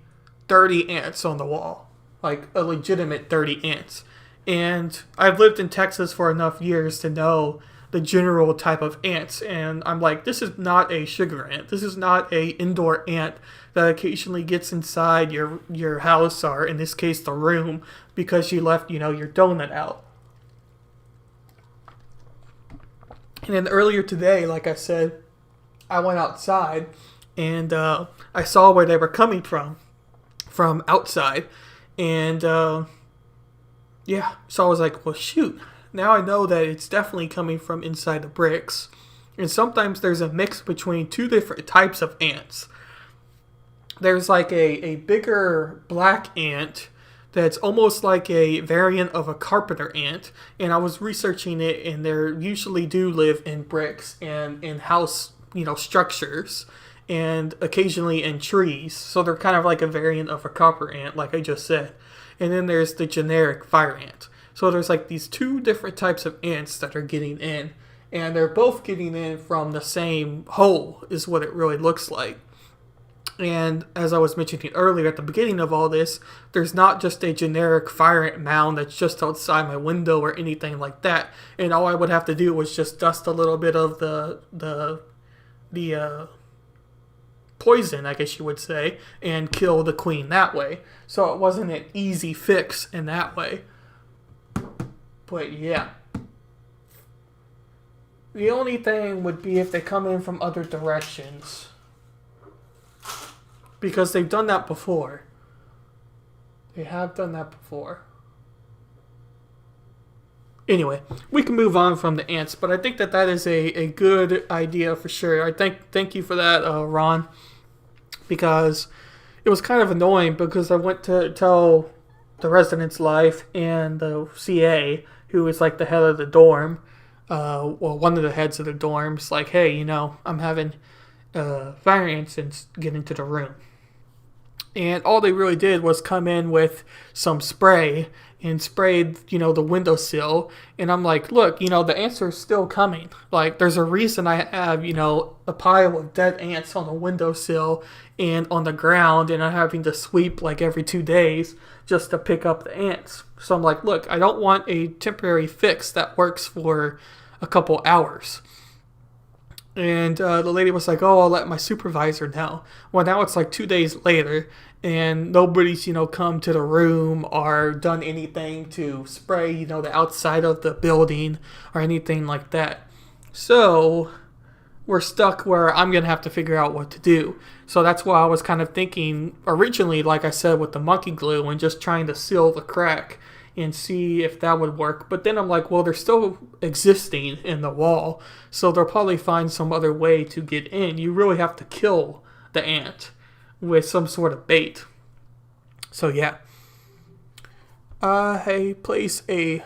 30 ants on the wall. Like a legitimate 30 ants. And I've lived in Texas for enough years to know the general type of ants, and I'm like, this is not a sugar ant. This is not a indoor ant that occasionally gets inside your house, or in this case the room, because you left your donut out. And then earlier today, like I said, I went outside and I saw where they were coming from outside, and yeah, so I was like, well shoot, now I know that it's definitely coming from inside the bricks. And sometimes there's a mix between two different types of ants. There's like a bigger black ant that's almost like a variant of a carpenter ant. And I was researching it, and they usually do live in bricks and in house, structures, and occasionally in trees. So they're kind of like a variant of a copper ant, like I just said. And then there's the generic fire ant. So there's like these two different types of ants that are getting in. and they're both getting in from the same hole, is what it really looks like. And as I was mentioning earlier at the beginning of all this, there's not just a generic fire ant mound that's just outside my window or anything like that. And all I would have to do was just dust a little bit of the poison, I guess you would say, and kill the queen that way. So it wasn't an easy fix in that way. But yeah. The only thing would be if they come in from other directions. Because they've done that before. They have done that before. Anyway, we can move on from the ants, but I think that is a good idea for sure. I thank you for that, Ron, because it was kind of annoying because I went to tell the resident's life and the CA, who is like the head of the dorm, one of the heads of the dorms, like, hey, I'm having fire ants get into the room. And all they really did was come in with some spray and sprayed, the windowsill. And I'm like, look, the ants are still coming. Like, there's a reason I have, a pile of dead ants on the windowsill and on the ground, and I'm having to sweep like every 2 days just to pick up the ants. So I'm like, look, I don't want a temporary fix that works for a couple hours. And the lady was like, oh, I'll let my supervisor know. Well, now it's like 2 days later, and nobody's, come to the room or done anything to spray, the outside of the building or anything like that. So we're stuck where I'm going to have to figure out what to do. So that's why I was kind of thinking originally, like I said, with the monkey glue and just trying to seal the crack and see if that would work. But then I'm like, well, they're still existing in the wall, so they'll probably find some other way to get in. You really have to kill the ant with some sort of bait. So yeah. I place a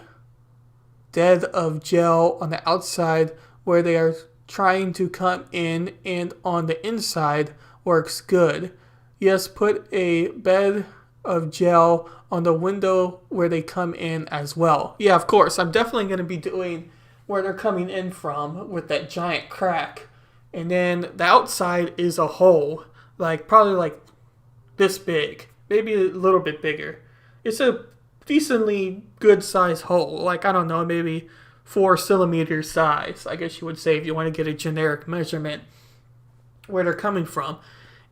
dab of gel on the outside where they are trying to come in, and on the inside works good. Yes, put a bed of gel on the window where they come in as well. Yeah, of course. I'm definitely going to be doing where they're coming in from with that giant crack. And then the outside is a hole, probably like this big, maybe a little bit bigger. It's a decently good size hole, I don't know, maybe 4 centimeters size, I guess you would say, if you want to get a generic measurement where they're coming from.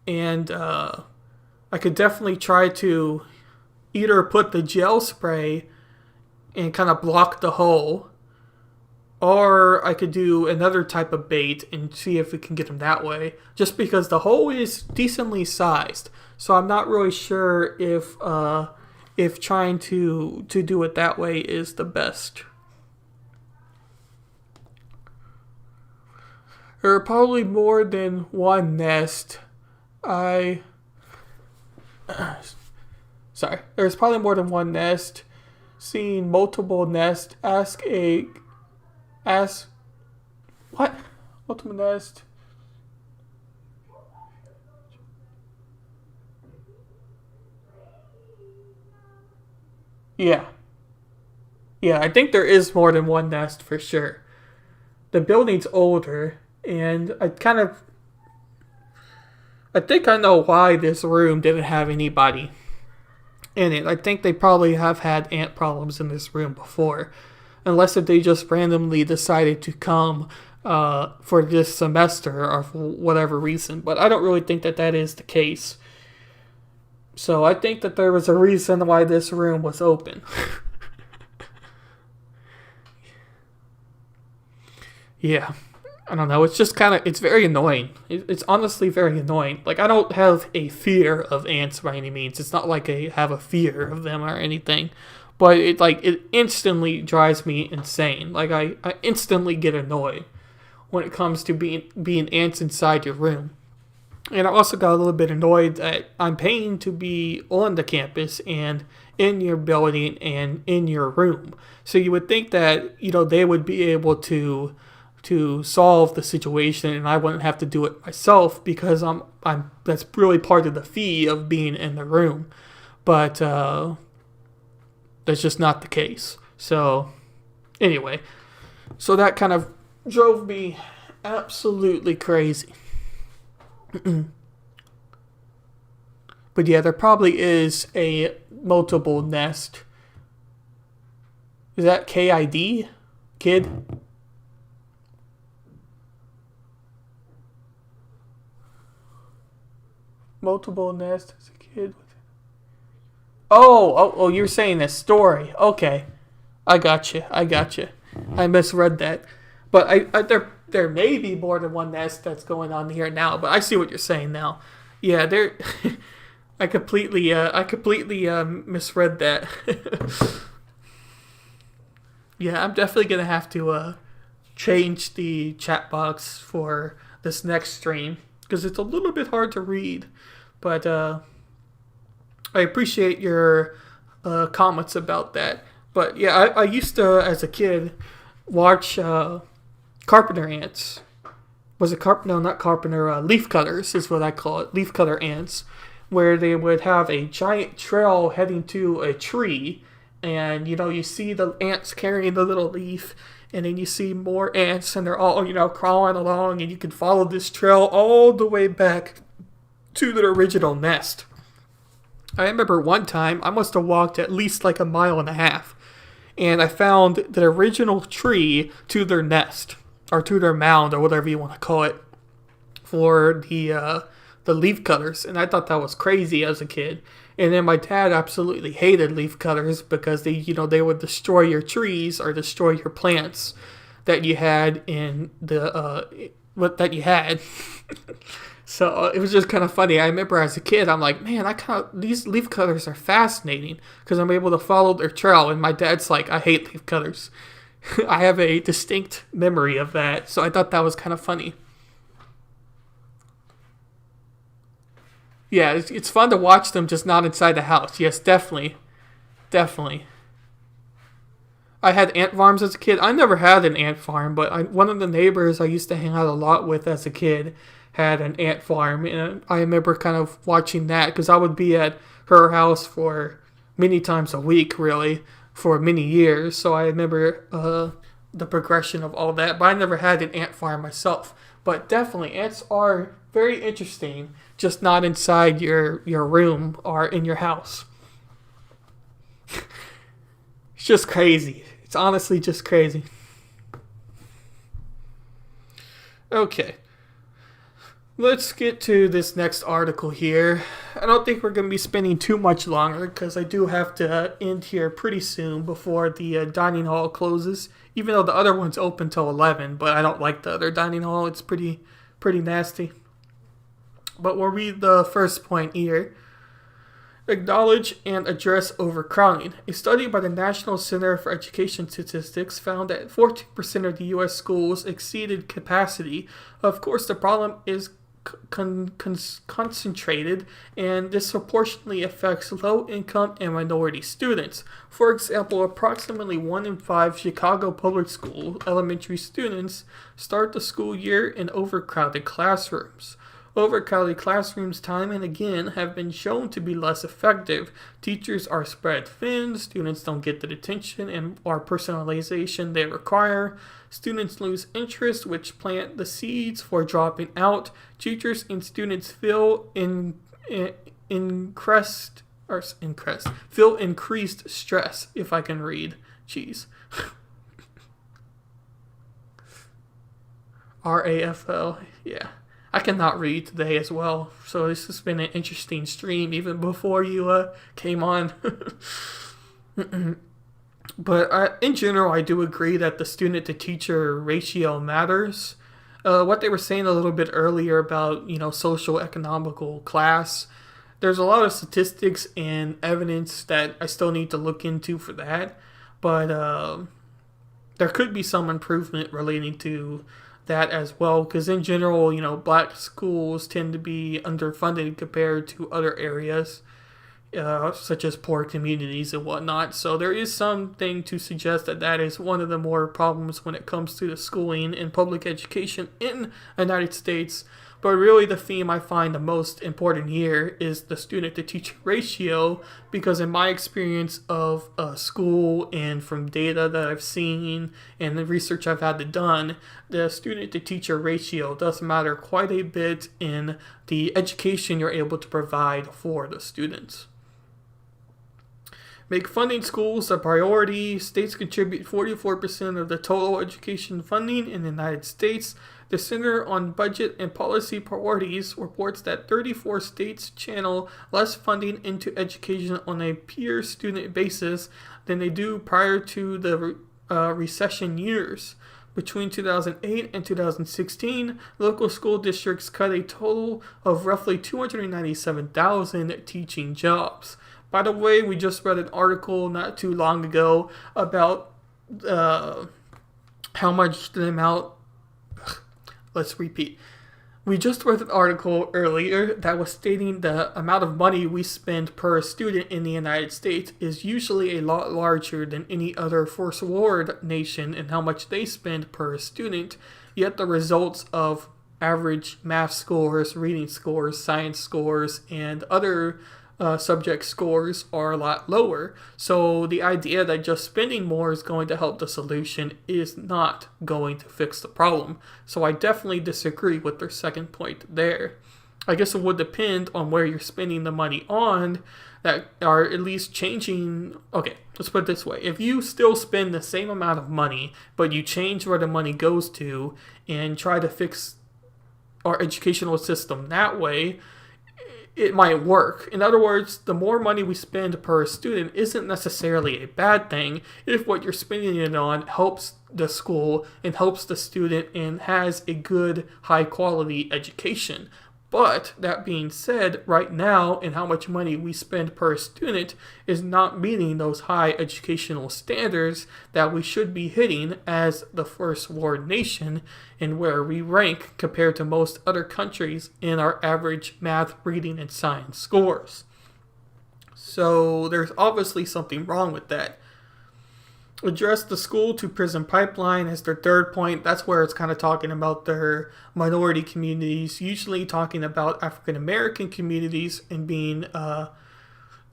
And I could definitely try to either put the gel spray and kind of block the hole, or I could do another type of bait and see if we can get them that way, just because the hole is decently sized. So I'm not really sure if trying to do it that way is the best. There are probably more than one nest. There's probably more than one nest. Seeing multiple nests. What? Multiple nest. Yeah. Yeah, I think there is more than one nest for sure. The building's older, and I think I know why this room didn't have anybody in it. I think they probably have had ant problems in this room before. Unless if they just randomly decided to come for this semester or for whatever reason. But I don't really think that is the case. So I think that there was a reason why this room was open. Yeah. I don't know, it's just it's very annoying. It's honestly very annoying. I don't have a fear of ants by any means. It's not like I have a fear of them or anything. But it instantly drives me insane. I instantly get annoyed when it comes to being ants inside your room. And I also got a little bit annoyed that I'm paying to be on the campus and in your building and in your room. So you would think that, they would be able to solve the situation and I wouldn't have to do it myself, because that's really part of the fee of being in the room. But that's just not the case. So anyway, so that kind of drove me absolutely crazy. But yeah, there probably is a multiple nest. Is that KID? Kid? Multiple nest as a kid. Oh, you're saying a story. Okay. I got you. I misread that. But there may be more than one nest that's going on here now, but I see what you're saying now. Yeah, there I completely misread that. Yeah, I'm definitely going to have to change the chat box for this next stream because it's a little bit hard to read. But I appreciate your comments about that. But yeah, I used to, as a kid, watch carpenter ants. Was it carpenter? No, not carpenter. Leaf cutters is what I call it. Leaf cutter ants, where they would have a giant trail heading to a tree, and you see the ants carrying the little leaf, and then you see more ants, and they're all crawling along, and you can follow this trail all the way back to their original nest. I remember one time I must have walked at least like a mile and a half, and I found the original tree to their nest, or to their mound, or whatever you want to call it, for the leaf cutters, and I thought that was crazy as a kid. And then my dad absolutely hated leaf cutters because they would destroy your trees or destroy your plants that you had in the that you had. So it was just kind of funny. I remember as a kid, I'm like, man, these leaf cutters are fascinating because I'm able to follow their trail. And my dad's like, I hate leaf cutters. I have a distinct memory of that, so I thought that was kind of funny. Yeah, it's fun to watch them, just not inside the house. Yes, definitely. Definitely. I had ant farms as a kid. I never had an ant farm, but one of the neighbors I used to hang out a lot with as a kid had an ant farm. And I remember kind of watching that because I would be at her house for many times a week, really, for many years. So I remember the progression of all that. But I never had an ant farm myself. But definitely, ants are very interesting, just not inside your room or in your house. It's just crazy. It's honestly just crazy. Okay. Let's get to this next article here. I don't think we're going to be spending too much longer because I do have to end here pretty soon before the dining hall closes. Even though the other one's open till 11, but I don't like the other dining hall. It's pretty nasty. But we'll read the first point here. Acknowledge and address overcrowding. A study by the National Center for Education Statistics found that 14% of the U.S. schools exceeded capacity. Of course, the problem is concentrated and disproportionately affects low-income and minority students. For example, approximately 1 in 5 Chicago public school elementary students start the school year in overcrowded classrooms. Overcrowded classrooms time and again have been shown to be less effective. Teachers are spread thin, students don't get the attention and or personalization they require. Students lose interest, which plant the seeds for dropping out. Teachers and students feel increased stress, if I can read. Jeez. RAFL, yeah. I cannot read today as well, so this has been an interesting stream even before you came on. But in general, I do agree that the student-to-teacher ratio matters. What they were saying a little bit earlier about, social economical class, there's a lot of statistics and evidence that I still need to look into for that. But there could be some improvement relating to that as well, because in general, black schools tend to be underfunded compared to other areas, such as poor communities and whatnot. So there is something to suggest that is one of the more problems when it comes to the schooling and public education in the United States. But really the theme I find the most important here is the student-to-teacher ratio, because in my experience of school and from data that I've seen and the research I've had to done, the student-to-teacher ratio does matter quite a bit in the education you're able to provide for the students. Make funding schools a priority. States contribute 44% of the total education funding in the United States. The Center on Budget and Policy Priorities reports that 34 states channel less funding into education on a peer student basis than they do prior to the recession years. Between 2008 and 2016, local school districts cut a total of roughly 297,000 teaching jobs. By the way, we just read an article not too long ago about how much the amount... Let's repeat. We just read an article earlier that was stating the amount of money we spend per student in the United States is usually a lot larger than any other first world nation and how much they spend per student, yet the results of average math scores, reading scores, science scores, and other subject scores are a lot lower. So the idea that just spending more is going to help the solution is not going to fix the problem. So I definitely disagree with their second point there. I guess it would depend on where you're spending the money on that are at least changing. Okay, let's put it this way. If you still spend the same amount of money, but you change where the money goes to and try to fix our educational system that way, it might work. In other words, the more money we spend per student isn't necessarily a bad thing if what you're spending it on helps the school and helps the student and has a good, high quality education. But that being said, right now, and how much money we spend per student is not meeting those high educational standards that we should be hitting as the first world nation and where we rank compared to most other countries in our average math, reading, and science scores. So there's obviously something wrong with that. Address the school to prison pipeline as their third point. That's where it's kind of talking about their minority communities, usually talking about African American communities and being a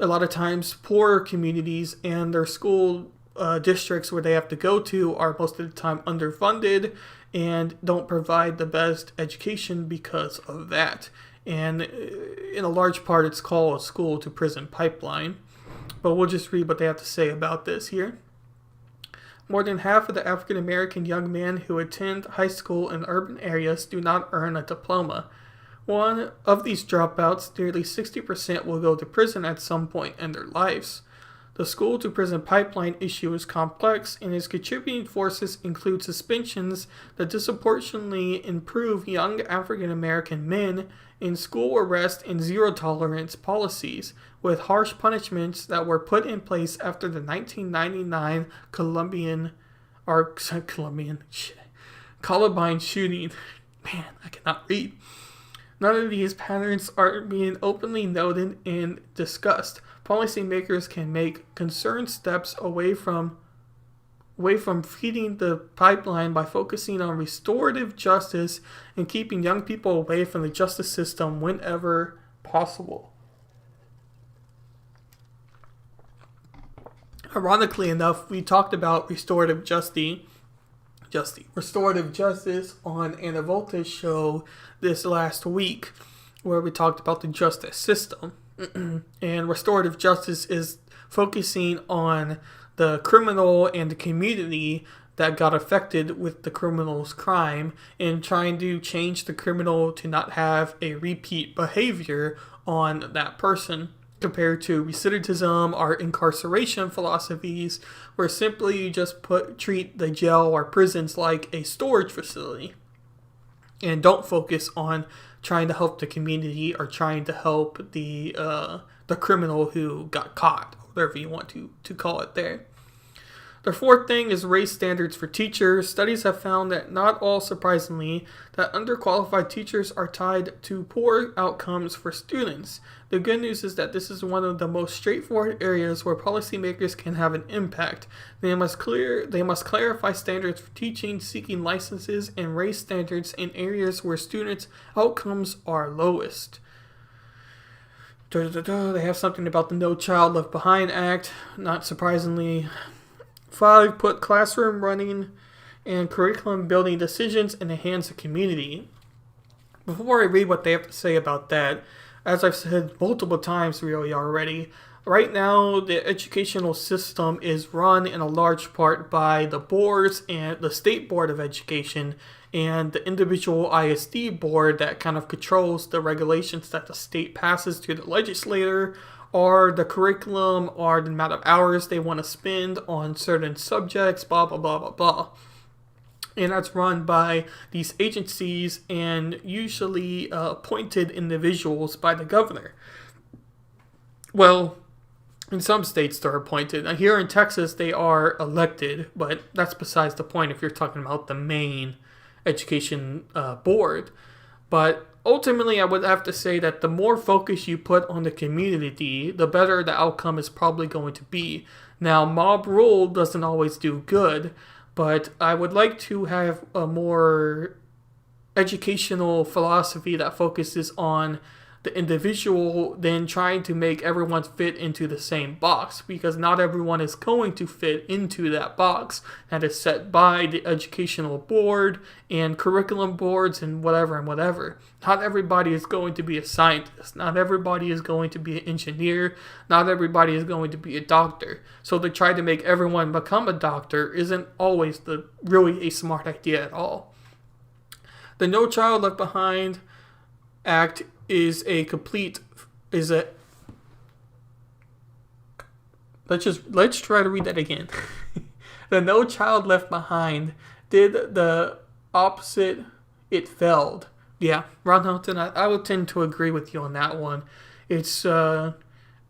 lot of times poorer communities, and their school districts where they have to go to are most of the time underfunded and don't provide the best education because of that. And in a large part it's called a school to prison pipeline. But we'll just read what they have to say about this here. More than half of the African American young men who attend high school in urban areas do not earn a diploma. One of these dropouts, nearly 60%, will go to prison at some point in their lives. The school to prison pipeline issue is complex, and its contributing forces include suspensions that disproportionately improve young African American men, in school arrest and zero tolerance policies, with harsh punishments that were put in place after the 1999 Columbine shooting. Man, I cannot read. None of these patterns are being openly noted and discussed. Policymakers can make concerned steps away from feeding the pipeline by focusing on restorative justice and keeping young people away from the justice system whenever possible. Ironically enough, we talked about restorative justice on Anna Volta's show this last week, where we talked about the justice system. And restorative justice is focusing on the criminal and the community that got affected with the criminal's crime and trying to change the criminal to not have a repeat behavior on that person, compared to recidivism or incarceration philosophies where simply you just treat the jail or prisons like a storage facility and don't focus on trying to help the community or trying to help the criminal who got caught, whatever you want to call it there. The fourth thing is raise standards for teachers. Studies have found that, not all surprisingly, that underqualified teachers are tied to poor outcomes for students. The good news is that this is one of the most straightforward areas where policymakers can have an impact. They must clarify standards for teaching, seeking licenses, and raise standards in areas where students' outcomes are lowest. They have something about the No Child Left Behind Act. Not surprisingly. 5. Put classroom running and curriculum building decisions in the hands of community. Before I read what they have to say about that, as I've said multiple times really already, right now the educational system is run in a large part by the boards and the State Board of Education and the individual ISD board that kind of controls the regulations that the state passes to the legislator, or the curriculum, or the amount of hours they want to spend on certain subjects, blah, blah, blah, blah, blah. And that's run by these agencies and usually appointed individuals by the governor. Well, in some states they're appointed. Now, here in Texas they are elected, but that's besides the point if you're talking about the main education board. But ultimately, I would have to say that the more focus you put on the community, the better the outcome is probably going to be. Now, mob rule doesn't always do good, but I would like to have a more educational philosophy that focuses on the individual than trying to make everyone fit into the same box, because not everyone is going to fit into that box that is set by the educational board and curriculum boards and whatever and whatever. Not everybody is going to be a scientist. Not everybody is going to be an engineer. Not everybody is going to be a doctor. So to try to make everyone become a doctor isn't always really a smart idea at all. The No Child Left Behind Act let's try to read that again. The No Child Left Behind did the opposite. It failed. Yeah, Ron Hilton, I would tend to agree with you on that one. It's the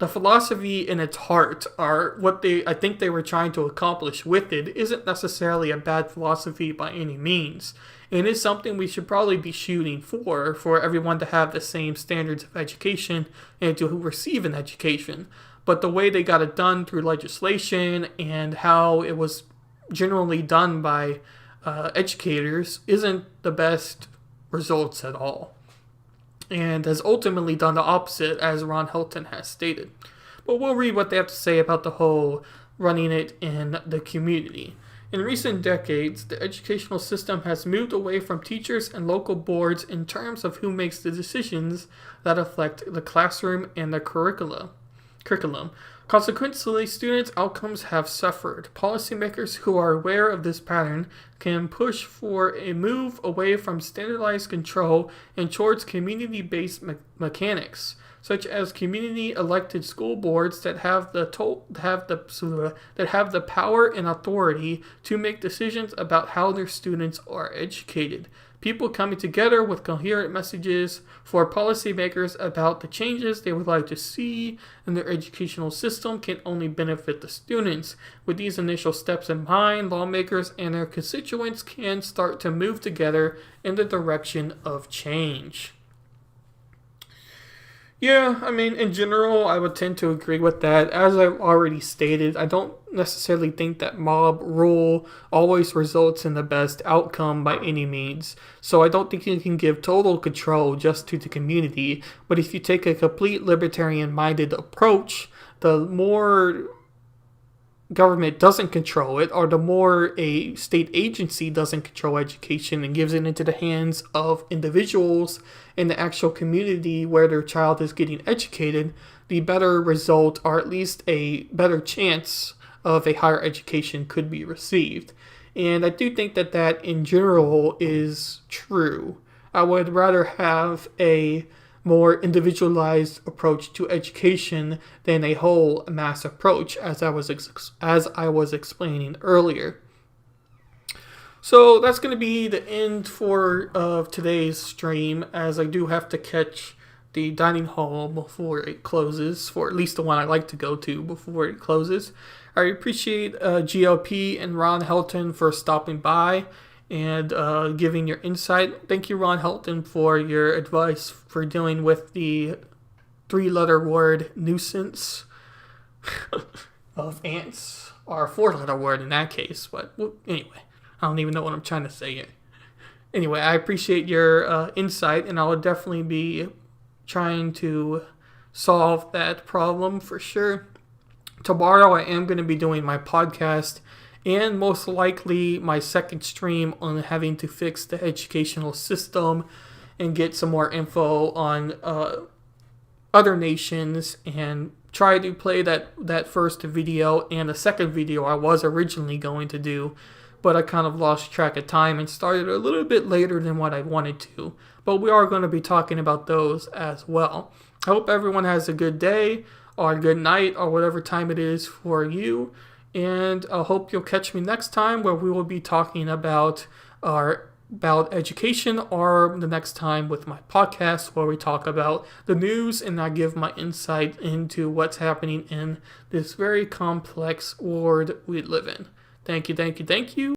philosophy in its heart, are what I think they were trying to accomplish with it, isn't necessarily a bad philosophy by any means. It is something we should probably be shooting for everyone to have the same standards of education and to receive an education. But the way they got it done through legislation and how it was generally done by educators isn't the best results at all, and has ultimately done the opposite, as Ron Hilton has stated. But we'll read what they have to say about the whole running it in the community. In recent decades, the educational system has moved away from teachers and local boards in terms of who makes the decisions that affect the classroom and the curriculum. Consequently, students' outcomes have suffered. Policymakers who are aware of this pattern can push for a move away from standardized control and towards community-based mechanics, such as community-elected school boards that have the power and authority to make decisions about how their students are educated. People coming together with coherent messages for policymakers about the changes they would like to see in their educational system can only benefit the students. With these initial steps in mind, lawmakers and their constituents can start to move together in the direction of change. Yeah, I mean, in general, I would tend to agree with that. As I've already stated, I don't necessarily think that mob rule always results in the best outcome by any means. So I don't think you can give total control just to the community. But if you take a complete libertarian-minded approach, the more government doesn't control it, or the more a state agency doesn't control education and gives it into the hands of individuals in the actual community where their child is getting educated, the better result, or at least a better chance of a higher education could be received. And I do think that that in general is true. I would rather have a more individualized approach to education than a whole mass approach, as I was explaining earlier. So that's going to be the end of today's stream, as I do have to catch the dining hall before it closes, for at least the one I like to go to before it closes. I appreciate GLP and Ron Helton for stopping by and giving your insight. Thank you, Ron Helton, for your advice for dealing with the 3-letter word nuisance of ants, or a 4-letter word in that case. But anyway, I don't even know what I'm trying to say here. Anyway, I appreciate your insight, and I will definitely be trying to solve that problem for sure. Tomorrow I am going to be doing my podcast and most likely my second stream on having to fix the educational system and get some more info on other nations, and try to play that first video and the second video I was originally going to do, but I kind of lost track of time and started a little bit later than what I wanted to. But we are going to be talking about those as well. I hope everyone has a good day or a good night or whatever time it is for you. And I hope you'll catch me next time where we will be talking about education, or the next time with my podcast where we talk about the news and I give my insight into what's happening in this very complex world we live in. Thank you, thank you, thank you.